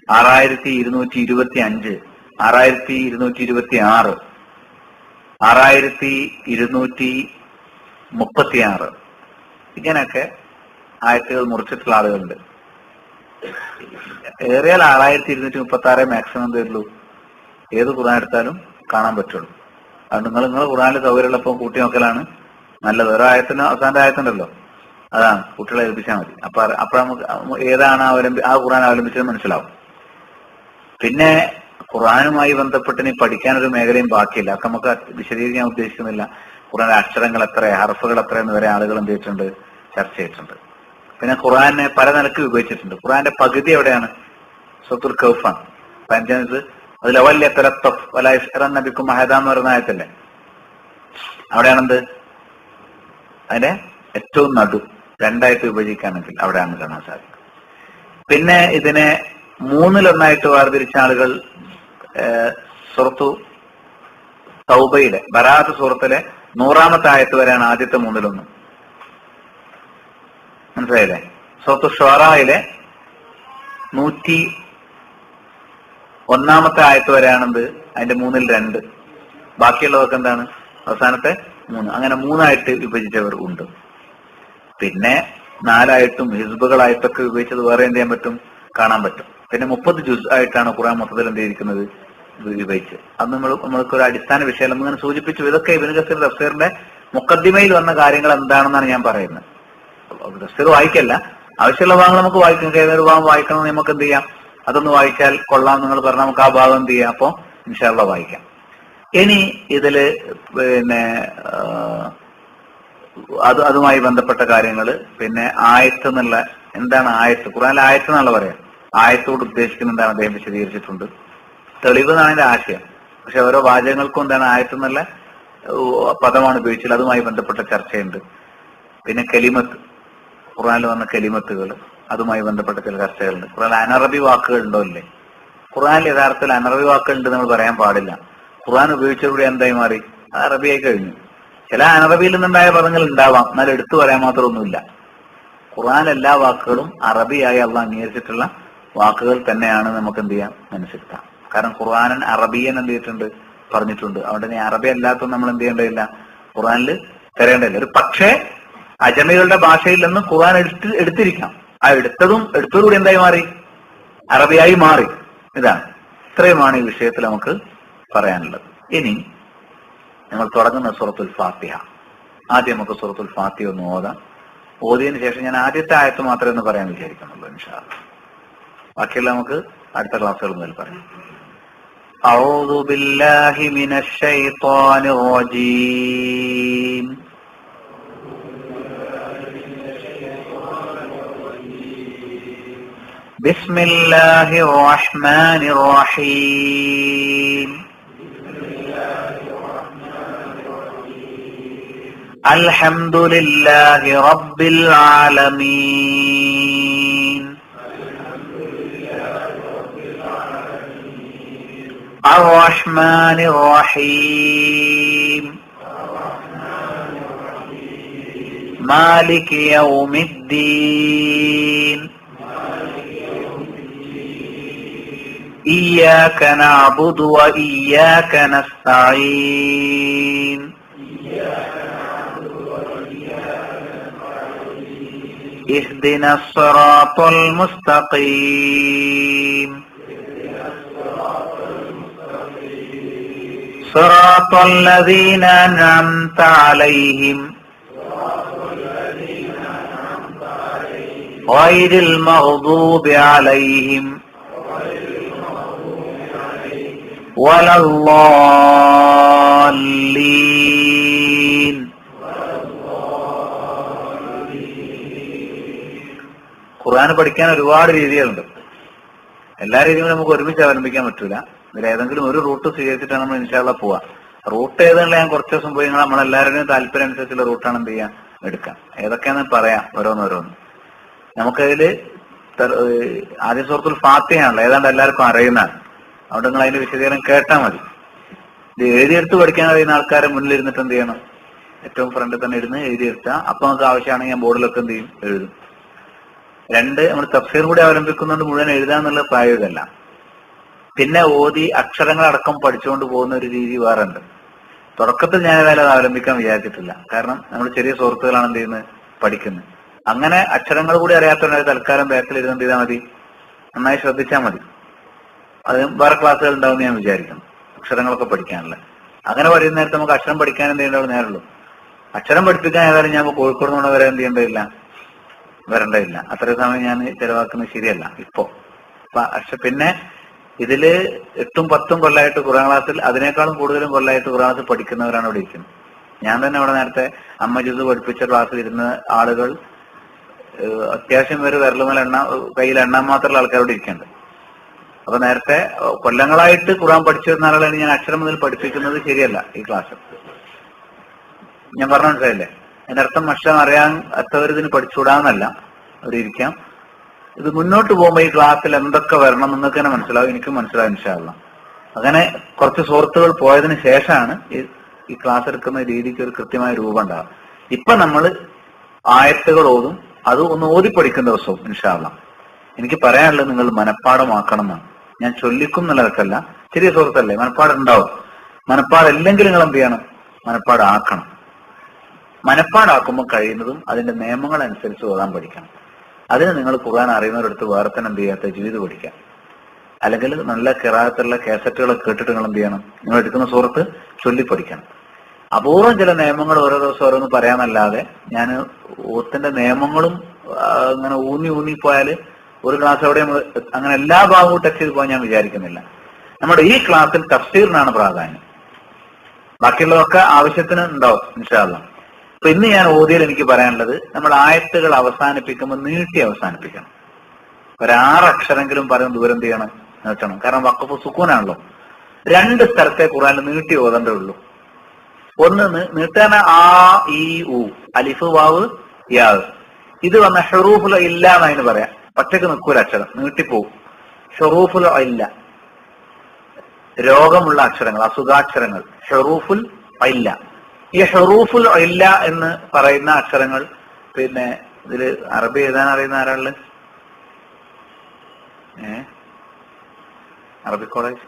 6225, 6226, 6236, ഇങ്ങനെയൊക്കെ ആയത്തുകൾ മുറിച്ചിട്ടുള്ള ആളുകളുണ്ട്. ഏറിയാൽ 6236 മാക്സിമം തരുള്ളൂ. ഏത് ഖുർആൻ എടുത്താലും കാണാൻ പറ്റുള്ളൂ. അതുകൊണ്ട് നിങ്ങൾ ഖുർആനിൽ സൗകര്യമുള്ളപ്പോൾ കൂട്ടി നോക്കലാണ് നല്ലത്. ഓരോ ആയത്തിന് അവസാനത്തെ ആയത്തുണ്ടല്ലോ, അതാണ് കുട്ടികളെ ഏൽപ്പിച്ചാൽ മതി. അപ്പൊ നമുക്ക് ഏതാണ് ആ ഖുർആൻ അവലംബിച്ചത് മനസ്സിലാവും. പിന്നെ ഖുർആനുമായി ബന്ധപ്പെട്ട് ഇനി പഠിക്കാനൊരു മേഖലയും ബാക്കിയില്ല. അതൊക്കെ നമുക്ക് വിശദീകരിക്കാൻ ഉദ്ദേശിക്കുന്നില്ല. ഖുർആനിലെ അക്ഷരങ്ങൾ എത്ര, ഹർഫുകൾ എത്ര എന്ന് വരെ ആളുകൾ എന്ത് ചെയ്തിട്ടുണ്ട്, ചർച്ച ചെയ്തിട്ടുണ്ട്. പിന്നെ ഖുർആനെ പല നിലക്ക് വിഭജിച്ചിട്ടുണ്ട്. ഖുർആന്റെ പകുതി എവിടെയാണ്, സൂറത്തുൽ കഹ്ഫാണ്. 15 അതിൽ അവല്യ തലത്തഫ് വലൈഫിറൻ നബിക്കും മഹദ എന്ന് പറയുന്ന ആയത്തല്ലേ, അവിടെയാണെന്ത് അതിന്റെ ഏറ്റവും നടു 2ആയിട്ട് വിഭജിക്കുകയാണെങ്കിൽ അവിടെയാണ് കാണാൻ സാധിക്കും. പിന്നെ ഇതിനെ 3-1 വേർതിരിച്ച ആളുകൾ സൂറത്തു തൗബയിലെ ബറാഅത്ത് സൂറത്തിലെ 100-ാമത്തെ ആയത്ത് വരെയാണ് ആദ്യത്തെ 3-1. മനസ്സിലായില്ലേ? സൂറത്തു ഷുആറയിലെ 101-ാമത്തെ ആയത്ത് വരെയാണെന്ത് അതിന്റെ 3-2. ബാക്കിയുള്ളതൊക്കെ എന്താണ് അവസാനത്തെ 3. അങ്ങനെ 3ആയിട്ട് വിഭജിച്ചവർ ഉണ്ട്. പിന്നെ 4ആയിട്ടും ഹിസ്ബുകളായിട്ടൊക്കെ വിഭജിച്ചത് വേറെ എന്ത് ചെയ്യാൻ പറ്റും, കാണാൻ പറ്റും. പിന്നെ 30 ജുസ് ആയിട്ടാണ് ഖുർആൻ മൊത്തത്തിൽ എന്ത് ചെയ്തിരിക്കുന്നത്, വിഭജിച്ച്. അത് നമ്മൾക്കൊരു അടിസ്ഥാന വിഷയം ഇങ്ങനെ സൂചിപ്പിച്ചു. ഇതൊക്കെ ഇബ്നു കസീർ തഫ്സീറിന്റെ മുഖദ്ദിമയിൽ വന്ന കാര്യങ്ങൾ എന്താണെന്നാണ് ഞാൻ പറയുന്നത്. തഫ്സീർ വായിക്കല്ല, ആവശ്യമുള്ള ഭാഗങ്ങൾ നമുക്ക് വായിക്കാം. ഏതൊരു ഭാഗം വായിക്കണമെന്ന് നമുക്ക് എന്ത് ചെയ്യാം, അതൊന്ന് വായിച്ചാൽ കൊള്ളാം നിങ്ങൾ പറഞ്ഞാൽ നമുക്ക് ആ ഭാഗം എന്ത് ചെയ്യാം, അപ്പൊ ഇൻഷാ അല്ലാഹ് വായിക്കാം. ഇനി ഇതില് പിന്നെ അതുമായി ബന്ധപ്പെട്ട കാര്യങ്ങൾ, പിന്നെ ആയത്ത് എന്നുള്ള എന്താണ് ആയത്ത്, ഖുർആനിലെ ആയത്ത് എന്നുള്ള പറയാം. ആയത്തോട് ഉദ്ദേശിക്കുന്ന എന്താണ് അദ്ദേഹം വിശദീകരിച്ചിട്ടുണ്ട്. തെളിവ് എന്നാണ് അതിന്റെ ആശയം. പക്ഷെ ഓരോ വാചകങ്ങൾക്കും എന്താണ് ആയത്ത് എന്നുള്ള പദമാണ് ഉപയോഗിച്ചത്, അതുമായി ബന്ധപ്പെട്ട ചർച്ചയുണ്ട്. പിന്നെ കലിമത്ത്, ഖുർആനിൽ വന്ന കലിമത്തുകൾ, അതുമായി ബന്ധപ്പെട്ട ചില ചർച്ചകളുണ്ട്. ഖുർആനിൽ അനറബി വാക്കുകൾ ഉണ്ടോ ഇല്ലേ? ഖുർആനിൽ യഥാർത്ഥത്തിൽ അനറബി വാക്കുകൾ ഉണ്ട് നമ്മൾ പറയാൻ പാടില്ല. ഖുർആൻ ഉപയോഗിച്ചതോടെ എന്തായി മാറി, അത് അറബിയായി കഴിഞ്ഞു. ചില അനറബിയിൽ നിന്നുണ്ടായ പദങ്ങൾ ഉണ്ടാവാം, എന്നാൽ എടുത്തു പറയാൻ മാത്രമൊന്നുമില്ല. ഖുർആൻ എല്ലാ വാക്കുകളും അറബിയായി അള്ളാഹ് അംഗീകരിച്ചിട്ടുള്ള വാക്കുകൾ തന്നെയാണ് നമുക്ക് എന്ത് ചെയ്യാം, മനസ്സിലാക്കാം. കാരണം ഖുർആനൻ അറബിയൻ എന്ത് ചെയ്തിട്ടുണ്ട്, പറഞ്ഞിട്ടുണ്ട്. അതുകൊണ്ട് ഇനി അറബി അല്ലാത്തതും നമ്മൾ എന്ത് ചെയ്യേണ്ടതില്ല, ഖുർആനിൽ തരേണ്ടതില്ല. ഒരു പക്ഷേ അജമികളുടെ ഭാഷയിൽ നിന്ന് ഖുർആൻ എടുത്തിരിക്കാം. ആ എടുത്തതോടുകൂടി എന്തായി മാറി, അറബിയായി മാറി. ഇതാണ്, ഇത്രയുമാണ് ഈ വിഷയത്തിൽ നമുക്ക് പറയാനുള്ളത്. ഇനി നമ്മൾ തുടങ്ങുന്ന സൂറത്തുൽ ഫാത്തിഹ. ആദ്യം നമുക്ക് സൂറത്തുൽ ഫാത്തിഹ ഒന്ന് ഓതാം. ഓതിയതിനു ശേഷം ഞാൻ ആദ്യത്തെ ആയത്ത് മാത്രമേ ഒന്ന് പറയാൻ വിചാരിക്കുന്നുള്ളൂ ഇൻഷാ അല്ലാഹ്. ബാക്കിയുള്ള നമുക്ക് അടുത്ത ക്ലാസ്സുകൾ മുതൽ പറയാം. അഊദു ബില്ലാഹി മിനശ് ശൈത്വാനിർ റജീം. ബിസ്മില്ലാഹിർ റഹ്മാനിർ റഹീം. അൽഹംദുലില്ലാഹി റബ്ബിൽ ആലമീൻ. അർറഹ്മാനിർ റഹീം. മാലികി യൗമിദ്ദീൻ. ഇയ്യാക നഅ്ബുദു വ ഇയ്യാക നസ്തഈൻ. ഇഹ്ദിനസ് സിറാത്തൽ മുസ്തഖീം. സിറാത്തൽ ലദീന അൻഅംത അലൈഹിം ഗൈറിൽ മഗ്ദൂബി അലൈഹിം വലദ്ദാല്ലീൻ. ഖുർആൻ പഠിക്കാൻ ഒരുപാട് രീതികളുണ്ട്. എല്ലാ രീതികളും നമുക്ക് ഒരുമിച്ച് അവലംബിക്കാൻ പറ്റൂല. ഇതിൽ ഏതെങ്കിലും ഒരു റൂട്ട് സ്വീകരിച്ചിട്ടാണ് നമ്മൾ ഇൻഷാ അല്ലാഹ് പോവാ. റൂട്ട് ഏതെങ്കിലും ഞാൻ കുറച്ച് ദിവസം പോയി നമ്മളെല്ലാവരുടെയും താല്പര്യം അനുസരിച്ചുള്ള റൂട്ടാണ് എന്ത് ചെയ്യാം എടുക്കാം. ഏതൊക്കെയാണെന്ന് പറയാം ഓരോന്നോരോന്ന്. നമുക്കതില് ആദ്യ സൂറത്തുൽ ഫാത്തിഹയാണല്ലോ, ഏതാണ്ട് എല്ലാവർക്കും അറിയുന്നതാണ്. അവിടെ നിങ്ങൾ അതിന്റെ വിശദീകരണം കേട്ടാൽ മതി. ഇത് എഴുതിയെടുത്ത് പഠിക്കാൻ കഴിയുന്ന ആൾക്കാരെ മുന്നിലിരുന്നിട്ട് എന്ത് ചെയ്യണം, ഏറ്റവും ഫ്രണ്ടിൽ തന്നെ ഇരുന്ന് എഴുതിയെടുത്താൽ അപ്പൊ നമുക്ക് ആവശ്യമാണെങ്കിൽ ഞാൻ ബോർഡിലൊക്കെ എന്ത് ചെയ്യും എഴുതും. രണ്ട്, നമ്മൾ തഫ്സീർ കൂടി അവലംബിക്കുന്നുണ്ട് മുഴുവൻ എഴുതാന്നുള്ള പ്രായോഗികമല്ല. പിന്നെ ഓതി അക്ഷരങ്ങളടക്കം പഠിച്ചുകൊണ്ട് പോകുന്ന ഒരു രീതി വേറെ ഉണ്ട്. തുടക്കത്തിൽ ഞാൻ ഏതായാലും അത് അവലംബിക്കാൻ വിചാരിച്ചിട്ടില്ല. കാരണം നമ്മൾ ചെറിയ സുഹൃത്തുക്കളാണ് എന്ത് ചെയ്യുന്നത് പഠിക്കുന്നത്. അങ്ങനെ അക്ഷരങ്ങൾ കൂടി അറിയാത്തവരെ തൽക്കാലം ബാക്കിൽ ഇരുന്ന് എന്ത് ചെയ്താൽ മതി, നന്നായി ശ്രദ്ധിച്ചാൽ മതി. അത് വേറെ ക്ലാസ്സുകൾ ഉണ്ടാവും ഞാൻ വിചാരിക്കുന്നു, അക്ഷരങ്ങളൊക്കെ പഠിക്കാനുള്ള. അങ്ങനെ പഠിക്കുന്ന നേരത്തെ നമുക്ക് അക്ഷരം പഠിക്കാൻ എന്ത് ചെയ്യേണ്ടത് നേരുള്ളൂ. അക്ഷരം പഠിപ്പിക്കാൻ ഏതായാലും ഞാൻ കോഴിക്കോട് നിന്ന് വരെ എന്ത് ചെയ്യേണ്ടതില്ല, വരേണ്ടതില്ല. അത്രയും സമയം ഞാൻ ചെലവാക്കുന്നത് ശരിയല്ല ഇപ്പോ. പിന്നെ ഇതില് 8ഉം 10ഉം കൊല്ലമായിട്ട് ഖുർആൻ ക്ലാസ്സിൽ, അതിനേക്കാളും കൂടുതലും കൊല്ലമായിട്ട് ഖുർആൻ ക്ലാസ് പഠിക്കുന്നവരാണ് ഇവിടെ ഇരിക്കുന്നത്. ഞാൻ തന്നെ അവിടെ നേരത്തെ അമ്മ ജുസ് പഠിപ്പിച്ച ക്ലാസ്സിൽ ഇരുന്ന ആളുകൾ അത്യാവശ്യം പേര് കയ്യിൽ എണ്ണാൻ മാത്രമുള്ള ആൾക്കാരോട് ഇരിക്കുന്നുണ്ട്. അപ്പൊ നേരത്തെ കൊല്ലങ്ങളായിട്ട് ഖുർആൻ പഠിച്ചിരുന്ന ആളുകളെ ഞാൻ അക്ഷരം മുതൽ പഠിപ്പിക്കുന്നത് ശരിയല്ല ഈ ക്ലാസ്. ഞാൻ പറഞ്ഞ മനസ്സിലായില്ലേ? അതിന്റെ അർത്ഥം അക്ഷരം അറിയാൻ അത്തവരിതിന് പഠിച്ചുകൂടാന്നല്ല, അവിടെ ഇരിക്കാം. ഇത് മുന്നോട്ട് പോകുമ്പോൾ ഈ ക്ലാസ്സിൽ എന്തൊക്കെ വരണം നിങ്ങൾക്ക് തന്നെ മനസ്സിലാവും, എനിക്കും മനസ്സിലാവും ഇൻഷാ അല്ലാഹ്. അങ്ങനെ കുറച്ച് സുഹൃത്തുക്കൾ പോയതിനു ശേഷമാണ് ഈ ക്ലാസ് എടുക്കുന്ന രീതിക്ക് ഒരു കൃത്യമായ രൂപം ഉണ്ടാകും. ഇപ്പൊ നമ്മൾ ആയത്തുകൾ ഓതും, അത് ഒന്ന് ഓതി പഠിക്കുന്ന ദിവസവും ഇൻഷാ അല്ലാഹ്. എനിക്ക് പറയാനുള്ളത് നിങ്ങൾ മനഃപ്പാടമാക്കണം എന്നാണ്. ഞാൻ ചൊല്ലിക്കും എന്നുള്ളതൊക്കെയല്ല, ചെറിയ സുഹൃത്തല്ലേ, മനഃപ്പാടം ഉണ്ടാവും. മനഃപ്പാടില്ലെങ്കിൽ നിങ്ങൾ എന്ത് ചെയ്യണം, മനഃപ്പാടാക്കണം. മനഃപ്പാടാക്കുമ്പോൾ കഴിയുന്നതും അതിന്റെ നിയമങ്ങൾ അനുസരിച്ച് ഓതാൻ പഠിക്കണം. അതിന് നിങ്ങൾ ഖുർആൻ അറിയുന്നവരടുത്ത് വേറെ തന്നെ എന്ത് ചെയ്യാത്ത ജീവിതം പഠിക്കാം. അല്ലെങ്കിൽ നല്ല കിറാത്തുള്ള കാസറ്റുകളൊക്കെ കേട്ടിട്ട് നിങ്ങൾ എന്ത് ചെയ്യണം, നിങ്ങൾ എടുക്കുന്ന സുഹൃത്ത് ചൊല്ലി പഠിക്കണം. അപൂർവം ചില നിയമങ്ങൾ ഓരോ ദിവസം ഓരോന്ന് പറയാനല്ലാതെ ഞാൻ ഓത്തിന്റെ നിയമങ്ങളും അങ്ങനെ ഊന്നി പോയാൽ ഒരു ക്ലാസ് എവിടെ നമ്മൾ അങ്ങനെ എല്ലാ ഭാഗവും ടച്ച് ചെയ്ത് പോകാൻ ഞാൻ വിചാരിക്കുന്നില്ല. നമ്മുടെ ഈ ക്ലാസ്സിൽ തഫ്സീറിനാണ് പ്രാധാന്യം, ബാക്കിയുള്ളതൊക്കെ ആവശ്യത്തിന് ഉണ്ടാവും ഇൻഷാ അല്ലാഹ്. അപ്പൊ ഇന്ന് ഞാൻ ഓതിയിൽ എനിക്ക് പറയാനുള്ളത്, നമ്മൾ ആയത്തുകൾ അവസാനിപ്പിക്കുമ്പോൾ നീട്ടി അവസാനിപ്പിക്കണം. 6 അക്ഷരമെങ്കിലും പറയുന്ന ദൂരം എന്ത് ചെയ്യണം, നീട്ടണം. കാരണം വഖഫ് സുക്കൂനാണല്ലോ. 2 സ്ഥലത്തെ ഖുർആനിൽ നീട്ടി ഓതേണ്ടേ ഉള്ളൂ. ഒന്ന് നീട്ടാന ആ ഈ ഉ, അലിഫ് വാവ് യാ, ഇത് വന്ന ഹുറൂഫുൽ ഇല്ല എന്നതിന് പറയാം. ഒറ്റക്ക് നിൽക്കൂല, അക്ഷരം നീട്ടിപ്പോവും. ഹുറൂഫുൽ ഇല്ല, രോഗമുള്ള അക്ഷരങ്ങൾ, അസുഖാക്ഷരങ്ങൾ, ഹുറൂഫുൽ ഇല്ല. ഈ ഹുറൂഫുൽ ഇല്ല എന്ന് പറയുന്ന അക്ഷരങ്ങൾ, പിന്നെ ഇതില് അറബി എഴുതാൻ അറിയുന്ന ആരാള്? അറബി കോളേജ്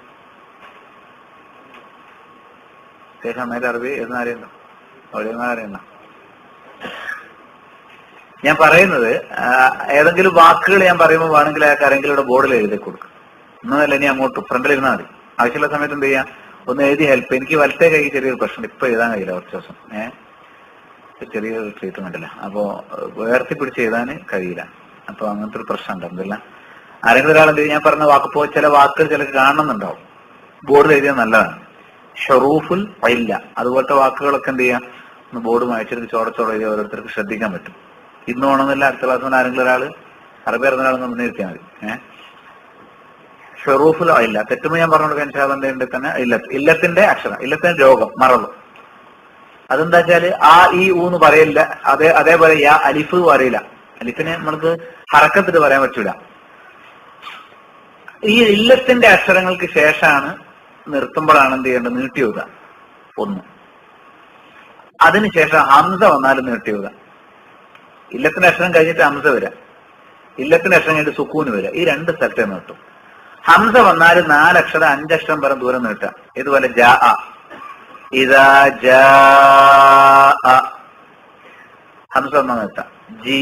നന്നായിട്ട് അറബി എഴുതുന്ന അറിയണ്ടോ? അവിടെ അറിയണ്ട. ഞാൻ പറയുന്നത് ഏതെങ്കിലും വാക്കുകൾ ഞാൻ പറയുമ്പോൾ വേണമെങ്കിൽ ആ ആരെങ്കിലും ഇവിടെ ബോർഡിൽ എഴുതി കൊടുക്കും. ഒന്നുമല്ല, ഇനി അങ്ങോട്ട് ഫ്രണ്ടിൽ ഇരുന്നാൽ മതി. ആവശ്യമുള്ള സമയത്ത് എന്ത് ചെയ്യാം, ഒന്ന് എഴുതി ഹെൽപ്പ്. എനിക്ക് വലത്തെ കൈ ചെറിയൊരു പ്രശ്നം, ഇപ്പൊ എഴുതാൻ കഴിയില്ല കുറച്ച് ദിവസം. ചെറിയൊരു ട്രീറ്റ്മെന്റ് അല്ല, അപ്പോ വേർത്തി പിടിച്ച് എഴുതാൻ കഴിയില്ല. അപ്പൊ അങ്ങനത്തെ ഒരു പ്രശ്നം ഉണ്ട്. എന്തെല്ലാം ആരെങ്കിലും ഒരാൾ എന്ത് ചെയ്യും, ഞാൻ പറഞ്ഞ വാക്ക് ചില വാക്കുകൾ ചിലർക്ക് കാണണമെന്നുണ്ടാവും, ബോർഡിൽ എഴുതിയാൽ നല്ലതാണ്. ഷറൂഫുൽ ഇല്ല അതുപോലത്തെ വാക്കുകളൊക്കെ എന്ത് ചെയ്യാം, ഒന്ന് ബോർഡ് വായിച്ചെടുത്ത് ചോടച്ചോടെ എഴുതി ഓരോരുത്തർക്ക് ശ്രദ്ധിക്കാൻ പറ്റും. ഇന്ന് വേണമെന്നില്ല, അടുത്ത ക്ലാസ്സിൽ ആരെങ്കിലും ഒരാൾ അറബി അറിയുന്ന ഒരാളൊന്ന് മുന്നിരുത്തിയാൽ മതി. ഷറൂഫുൽ ഇല്ല തെറ്റുമ്പോൾ ഞാൻ പറഞ്ഞു കൊടുക്കാൻ ശാദന്റെ തന്നെ ഇല്ലത്തിന്റെ അക്ഷരം, ഇല്ലത്തിന്റെ രോഗം, മറവ്. അതെന്താ വെച്ചാല് ആ ഈ ഊന്ന് പറയില്ല, അതേപോലെ യാ അലിഫ് പറയില്ല. അലിഫിനെ നമ്മൾക്ക് ഹറക്കത്തിട്ട് പറയാൻ പറ്റൂല. ഈ ഇല്ലത്തിന്റെ അക്ഷരങ്ങൾക്ക് ശേഷമാണ് നിർത്തുമ്പോഴാണ് എന്ത് ചെയ്യേണ്ടത്, നീട്ടിയുക. ഒന്ന്, അതിനുശേഷം ഹംസ വന്നാലും നീട്ടിയുക. ഇല്ലത്തിന്റെ അക്ഷരം കഴിഞ്ഞിട്ട് ഹംസ വരാം, ഇല്ലത്തിന്റെ അക്ഷരം കഴിഞ്ഞിട്ട് സുക്കൂന് വരാം. ഈ 2 സ്ഥലത്തെ നീട്ടും. ഹംസ വന്നാൽ 4 അക്ഷരം 5 അക്ഷരം വരെ ദൂരം നീട്ടാം. ഇതുപോലെ ജാ ഇദാ ജാ ഹംസ വന്നാൽ നീട്ടാം. ജീ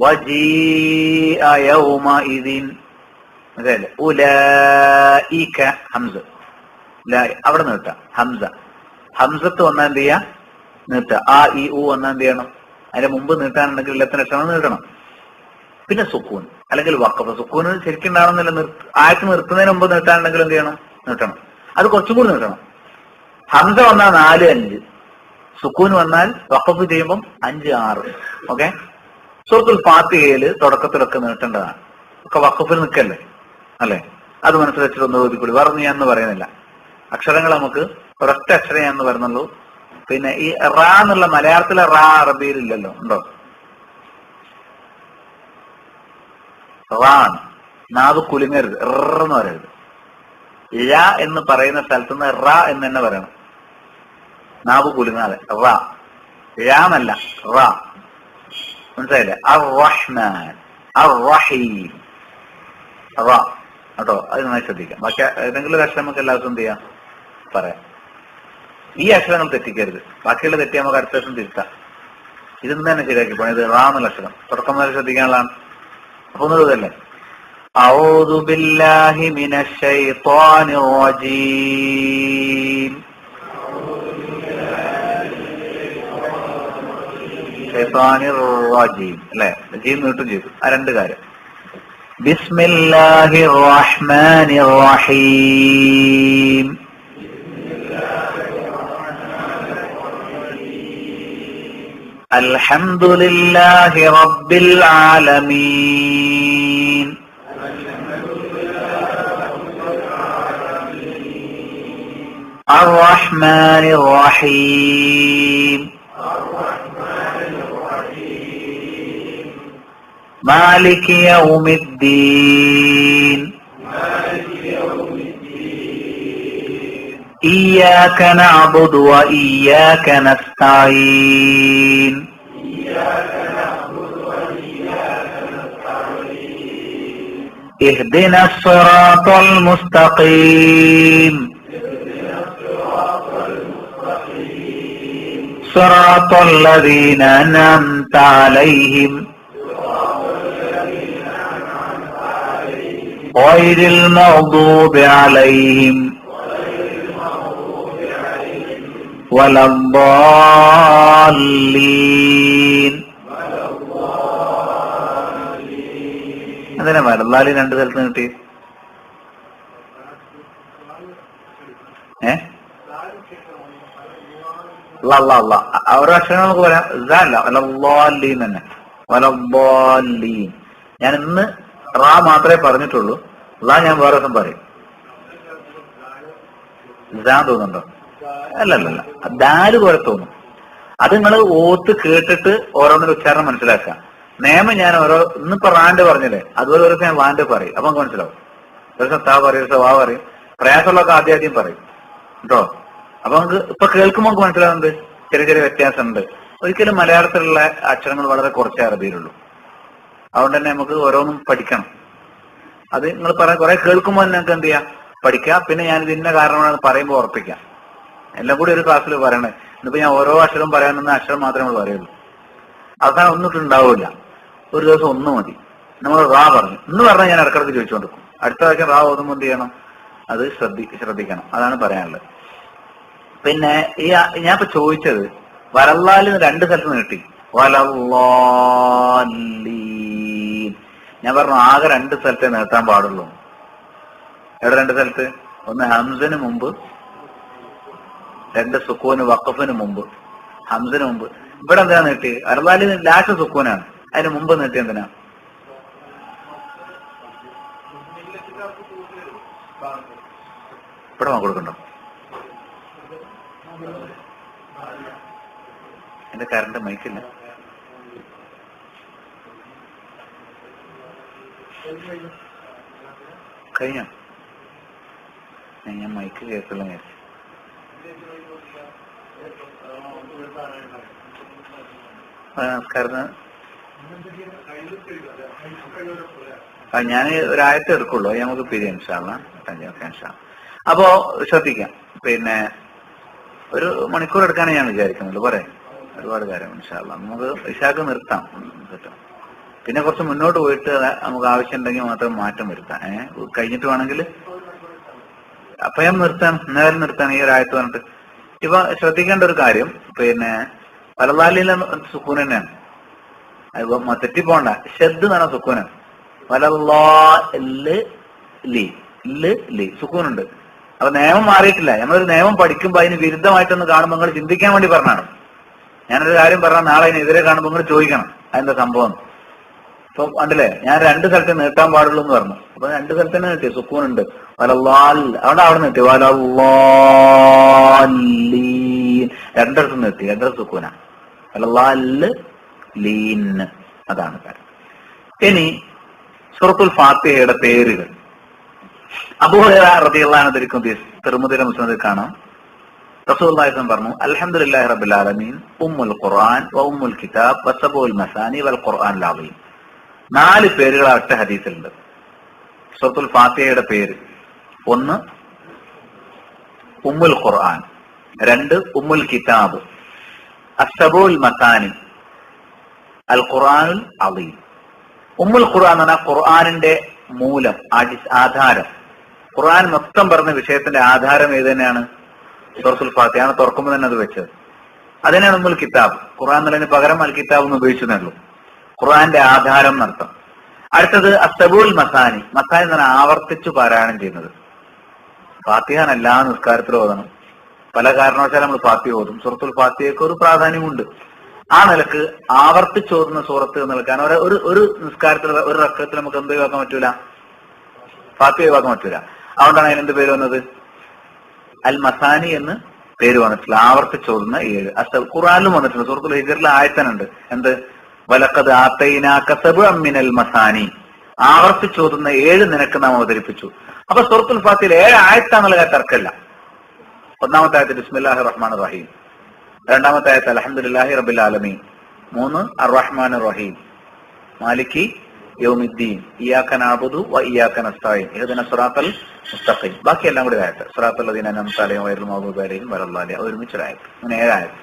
വജീഅ യൗമഇദിൻ മനസ്സിലായില്ലേ? ഉലൈക ഹംസ അവിടെ നീട്ടാം. ഹംസത്ത് വന്നാൽ എന്ത് ചെയ്യാ? നീട്ടാം. ആ ഇ ഉ വന്നാൽ എന്ത് ചെയ്യണം? അതിന്റെ മുമ്പ് നീട്ടാനുണ്ടെങ്കിൽ എല്ലാത്തിനും അക്ഷരം നീട്ടണം. പിന്നെ സുക്കൂൻ അല്ലെങ്കിൽ വഖഫ്. സുക്കൂന് ശരിക്കും ഉണ്ടാവണമെന്നില്ല, ആയത്ത് നിർത്തുന്നതിന് മുമ്പ് നീട്ടാനുണ്ടെങ്കിൽ എന്ത് ചെയ്യണം? നീട്ടണം. അത് കുറച്ചും കൂടി നീട്ടണം. ഹംസ വന്നാൽ 4 5, സുക്കൂൻ വന്നാൽ വഖഫ് ചെയ്യുമ്പം 5 6. ഓക്കെ. സൂറത്തുൽ ഫാത്തിഹയില് തുടക്കത്തിലൊക്കെ നീട്ടേണ്ടതാണ്. ഒക്കെ വഖഫിൽ നിൽക്കല്ലേ അല്ലെ? അത് മനസ്സിൽ വെച്ചിട്ടൊന്ന് ഓതിക്കൂടി. വേറെ ഞാൻ എന്ന് പറയുന്നില്ല. അക്ഷരങ്ങൾ നമുക്ക് ഒരൊറ്റ അക്ഷരം ഞാൻ എന്ന് പറയുന്നുള്ളൂ. പിന്നെ ഈ റാ എന്നുള്ള മലയാളത്തിലെ റാ അറബിയിൽ ഇല്ലല്ലോ, ഉണ്ടോ? റാണ്. നാവ് കുലുങ്ങരുത്, എന്ന് പറയരുത്. ഴ എന്ന് പറയുന്ന സ്ഥലത്ത് നിന്ന് റ എന്ന് തന്നെ പറയണം. നാവ് കുലുങ്ങാതെ. റാ ഴാന്നല്ല, റാ. മനസ്സിലായില്ലേ? അർ-റഹ്മാൻ, അർ-റഹീം, റാ കേട്ടോ. അത് നന്നായി ശ്രദ്ധിക്കാം. ബാക്കി ഏതെങ്കിലും ഒരു അക്ഷരം നമുക്ക് എല്ലാവർക്കും എന്ത് ചെയ്യാം? പറയാം. ഈ അക്ഷരങ്ങൾ തെറ്റിക്കരുത്. ബാക്കിയുള്ള തെറ്റി നമുക്ക് അടുത്ത ദിവസം തിരുത്താം. ഇതെന്ന് തന്നെ ശരിയാക്കി പോണേ. ഇത് റാ എന്നുള്ള അക്ഷരം തുടക്കം മുതൽ ശ്രദ്ധിക്കാനുള്ളതാണ്. അപ്പൊ ഒന്നും ഇതല്ലേ? أعوذ بالله من الشيطان الرجيم. ഷൈത്താനിർ റജീം അല്ലേ? ജീം നീട്ടും ചെയ്തു. ആ 2 കാര്യം. ബിസ്മില്ലാഹിർ റഹ്മാനിർ റഹീം. അൽഹംദുലില്ലാഹി റബ്ബിൽ ആലമീൻ. അർ-റഹ്മാനിർ റഹീം. മാലികി യൗമിദ്ദീൻ. ഇയ്യാക നഅ്ബുദു വ ഇയ്യാക നസ്തഈൻ. اهدنا الصراط المستقيم. صراط الذين أنعمت عليهم غير المغضوب عليهم ولا الضالين. അതിനെ വലല്ലാലി 2 സ്ഥലത്ത് കിട്ടി. ഓരോ അക്ഷരം നമുക്ക് പറയാം. വലല്ലാലീൻ തന്നെ, വലല്ലാലീൻ. ഞാൻ ഇന്ന് റാ മാത്രമേ പറഞ്ഞിട്ടുള്ളൂ. ഞാൻ വേറെ ദിവസം പറയും. തോന്നുന്നുണ്ടോ? അല്ലല്ല, ദാല് പോലെ തോന്നും. അത് നിങ്ങൾ ഓത്ത് കേട്ടിട്ട് ഓരോന്നിന്റെ ഉച്ചാരണം മനസ്സിലാക്കുക. നിയമം ഞാൻ ഇന്നിപ്പോ റാൻഡ് പറഞ്ഞില്ലേ, അതുപോലെ ഒരു ദിവസം ഞാൻ വാൻഡ് പറയും. അപ്പൊ നമുക്ക് മനസ്സിലാവും. ഒരു ദിവസം താ പറയും, ഒരു ദിവസം വാ പറയും. പ്രയാസമുള്ളതൊക്കെ ആദ്യം പറയും കേട്ടോ. അപ്പൊ നമുക്ക് ഇപ്പൊ കേൾക്കുമ്പോൾ നമുക്ക് മനസ്സിലാവുന്നത് ചെറിയ ചെറിയ വ്യത്യാസമുണ്ട്. ഒരിക്കലും മലയാളത്തിലുള്ള അക്ഷരങ്ങൾ വളരെ കുറച്ചേ അറബിയിലുള്ളൂ. അതുകൊണ്ട് തന്നെ നമുക്ക് ഓരോന്നും പഠിക്കണം. അത് നിങ്ങൾ കുറെ കേൾക്കുമ്പോൾ നിങ്ങൾക്ക് എന്ത് ചെയ്യാം? പഠിക്കാം. പിന്നെ ഞാൻ ഇതിന്റെ കാരണമാണ് പറയുമ്പോൾ ഉറപ്പിക്കാം. എല്ലാം കൂടി ഒരു ക്ലാസ്സിൽ പറയണേ. ഇന്നിപ്പോ ഞാൻ ഓരോ അക്ഷരം പറയാനെന്ന അക്ഷരം മാത്രമേ പറയുള്ളൂ. അവസാനം ഒന്നിട്ട് ഉണ്ടാവില്ല. ഒരു ദിവസം 1 മതി. നമ്മൾ റാ പറഞ്ഞു, ഇന്ന് പറഞ്ഞാൽ ഞാൻ ഇടക്കിടക്ക് ചോദിച്ചുകൊണ്ടിരിക്കും. അടുത്ത പ്രാവശ്യം റാ ഓതുമ്പോൾ എന്ത് ചെയ്യണം? അത് ശ്രദ്ധിക്കണം. അതാണ് പറയാനുള്ളത്. പിന്നെ ഞാൻ ഇപ്പൊ ചോദിച്ചത് വലല്ലാലിന് 2 സ്ഥലത്ത് നീട്ടി. വലല്ലാലീൻ. ഞാൻ പറഞ്ഞു ആകെ 2 സ്ഥലത്തേ നീട്ടാൻ പാടുള്ളൂ. എവിടെ 2 സ്ഥലത്ത്? ഒന്ന് ഹംസന് മുമ്പ്, 2 സുക്കൂന് വഖഫിന് മുമ്പ്. ഹംസന് മുമ്പ്. ഇവിടെ എന്തിനാ നീട്ടി? വലല്ലാലിന് ലാസ്റ്റ് സുക്കൂനാണ്. അതിന് മുമ്പ് നീട്ടി എന്തിനാ? ഇവിടെ കൊടുക്കണ്ടോ? എന്റെ കറണ്ട് മൈക്കില്ല. കഴിഞ്ഞോ? ഞാൻ മൈക്ക് കേൾക്കുള്ള വിചാരിച്ചു. നമസ്കാരം. ഞാൻ ഒരായത്തെ എടുക്കുള്ളൂ, നമുക്ക് പിരിയാം ഇൻഷാല്ലാ. അപ്പോ ശ്രദ്ധിക്കാം. പിന്നെ ഒരു മണിക്കൂർ എടുക്കാനാണ് ഞാൻ വിചാരിക്കുന്നത്. പറയാം ഒരുപാട് കാര്യം ഇൻഷാല്ലാ. നമുക്ക് ഇശാക്ക് നിർത്താം കിട്ടും. പിന്നെ കുറച്ച് മുന്നോട്ട് പോയിട്ട് നമുക്ക് ആവശ്യം ഉണ്ടെങ്കിൽ മാത്രം മാറ്റം വരുത്താം. കഴിഞ്ഞിട്ട് വേണമെങ്കിൽ അപ്പൊ ഞാൻ നിർത്താൻ നേരം നിർത്താൻ ഈ ഒരായത്ത് പറഞ്ഞിട്ട്. ഇപ്പൊ ശ്രദ്ധിക്കേണ്ട ഒരു കാര്യം, പിന്നെ വലല്ലാലിലെ സുക്കൂൻ തന്നെയാണ്. അതിപ്പോ തെറ്റിപ്പോണ്ട. ഷെദ് എന്ന് പറഞ്ഞ സുക്കൂനാണ്. സുക്കൂനുണ്ട്. അപ്പൊ നിയമം മാറിയിട്ടില്ല. നമ്മളൊരു നിയമം പഠിക്കുമ്പോ അതിന് വിരുദ്ധമായിട്ടൊന്ന് കാണുമ്പോൾ നിങ്ങൾ ചിന്തിക്കാൻ വേണ്ടി പറഞ്ഞാണ്. ഞാനൊരു കാര്യം പറഞ്ഞാൽ നാളെ അതിനെതിരെ കാണുമ്പോൾ നിങ്ങൾ ചോദിക്കണം അതിന്റെ സംഭവം. ഇപ്പൊ കണ്ടില്ലേ, ഞാൻ 2 സ്ഥലത്ത് നീട്ടാൻ പാടുള്ളൂ എന്ന് പറഞ്ഞു. അപ്പൊ 2 സ്ഥലത്ത് തന്നെ നീട്ടി. സുക്കൂനുണ്ട്. വലല്ലാൽ അവിടെ നീട്ടി. വലല്ലാലീൻ 2 നീട്ടി. 2 സുക്കൂന. വലല്ലാല് ലീൻ, അതാണ് കാര്യം. ഇനി സൂറത്തുൽ ഫാത്തിഹയുടെ പേരുകൾ. അബൂ ഹുറൈറ റളിയല്ലാഹു അൻഹു ധരിക്കുന്ന തിർമിദിയിലെ മുസ്നദിൽ കാണാം. റസൂലുള്ളാഹി പറഞ്ഞു, അൽഹംദുലില്ലാഹി റബ്ബിൽ ആലമീൻ ഉമ്മുൽ ഖുർആൻ വ ഉമ്മുൽ കിതാബ് വസബുൽ മസാനി വൽ ഖുർആനിൽ അളീം. 4 പേരുകൾ ഒറ്റ ഹദീസിലുണ്ട്. സൂറത്തുൽ ഫാത്തിഹയുടെ പേര്: 1 ഉമ്മുൽ ഖുർആൻ, 2 ഉമ്മുൽ കിതാബ്, അസ്സബുൽ മസാനി, അൽ ഖുർആനുൽ അളീം. ഉമ്മുൽ ഖുർആൻ എന്ന് പറഞ്ഞാൽ ഖുർആനിന്റെ മൂലം, ആധാരം. ഖുർആൻ മൊത്തം പറഞ്ഞ വിഷയത്തിന്റെ ആധാരം ഏത് തന്നെയാണ്? സൂറത്തുൽ ഫാത്തിഹയാണ്. തുറക്കുമ്പോൾ തന്നെ അത് വെച്ചത്. അതിനാണ് ഉമ്മുൽ കിതാബ്. ഖുർആൻ എന്നുള്ളതിന് പകരം അൽ കിതാബ് എന്ന് ഉപയോഗിച്ചതേ ഉള്ളൂ. ഖുർആന്റെ ആധാരം എന്നർത്ഥം. അടുത്തത് അസ്സബുൽ മസാനി. മസാനി എന്ന് പറഞ്ഞാൽ ആവർത്തിച്ചു പാരായണം ചെയ്യുന്നത്. ഫാത്തിഹാൻ എല്ലാ നിസ്കാരത്തിലും ഓതണം. പല കാരണവശാലും നമ്മൾ ഫാത്തിഹ ഓതും. സൂറത്തുൽ ഫാത്തിഹയ്ക്ക് ഒരു പ്രാധാന്യമുണ്ട്. ആ നിലക്ക് ആവർത്തിച്ചോതുന്ന സൂറത്ത് നിൽക്കാൻ ഒരു നിസ്കാരത്തിൽ ഒരു റക്കത്തിൽ നമുക്ക് എന്ത് ഒഴിവാക്കാൻ പറ്റൂല? ഫാത്തിഹ ഒഴിവാക്കാൻ പറ്റൂല. അതുകൊണ്ടാണ് അതിനെന്ത് പേര് വന്നത്? അൽ മസാനി എന്ന് പേര് വന്നിട്ടില്ല. ആവർത്തിച്ചോതുന്ന 7. ഖുർആനിലും വന്നിട്ടുണ്ട്. സൂറത്തുൽ ഹിജ്റിലെ ആയത്തനുണ്ട്. എന്ത്? വലഖദ് ആതൈനാക സബ്അൻ മിനൽ മസാനി. ആവർത്തിച്ചോതുന്ന 7 നിനക്ക് നാം അവതരിപ്പിച്ചു. അപ്പൊ സൂറത്തുൽ ഫാത്തിഹയിൽ 7 ആയത്താന്നുള്ള തർക്കമില്ല. 1-ാമത്തെ ആയത്ത് ബിസ്മില്ലാഹിർ റഹ്മാനിർ റഹീം, 2-ാമത്തെ ആയത്ത് അൽഹംദുലില്ലാഹി റബ്ബിൽ ആലമീൻ, 3 അർറഹ്മാനിർ റഹീം, മാലികി യൗമിദ്ദീൻ, ഇയ്യാക നഅബുദു വ ഇയ്യാക നസ്തഈൻ, ഇഹ്ദിനസ് സിറാത്തൽ മുസ്തഖീം. ബാക്കിയെല്ലാം കൂടി ആയത്ത് സിറാത്തൽ ലദീന അൻഅംത അലൈഹിം ഗൈറിൽ മഗ്ദൂബി അലൈഹിം വലദ്ദാലിൻ. ഒരുമിച്ചൊരു ആയത്ത്. അങ്ങനെ 7 ആയത്ത്.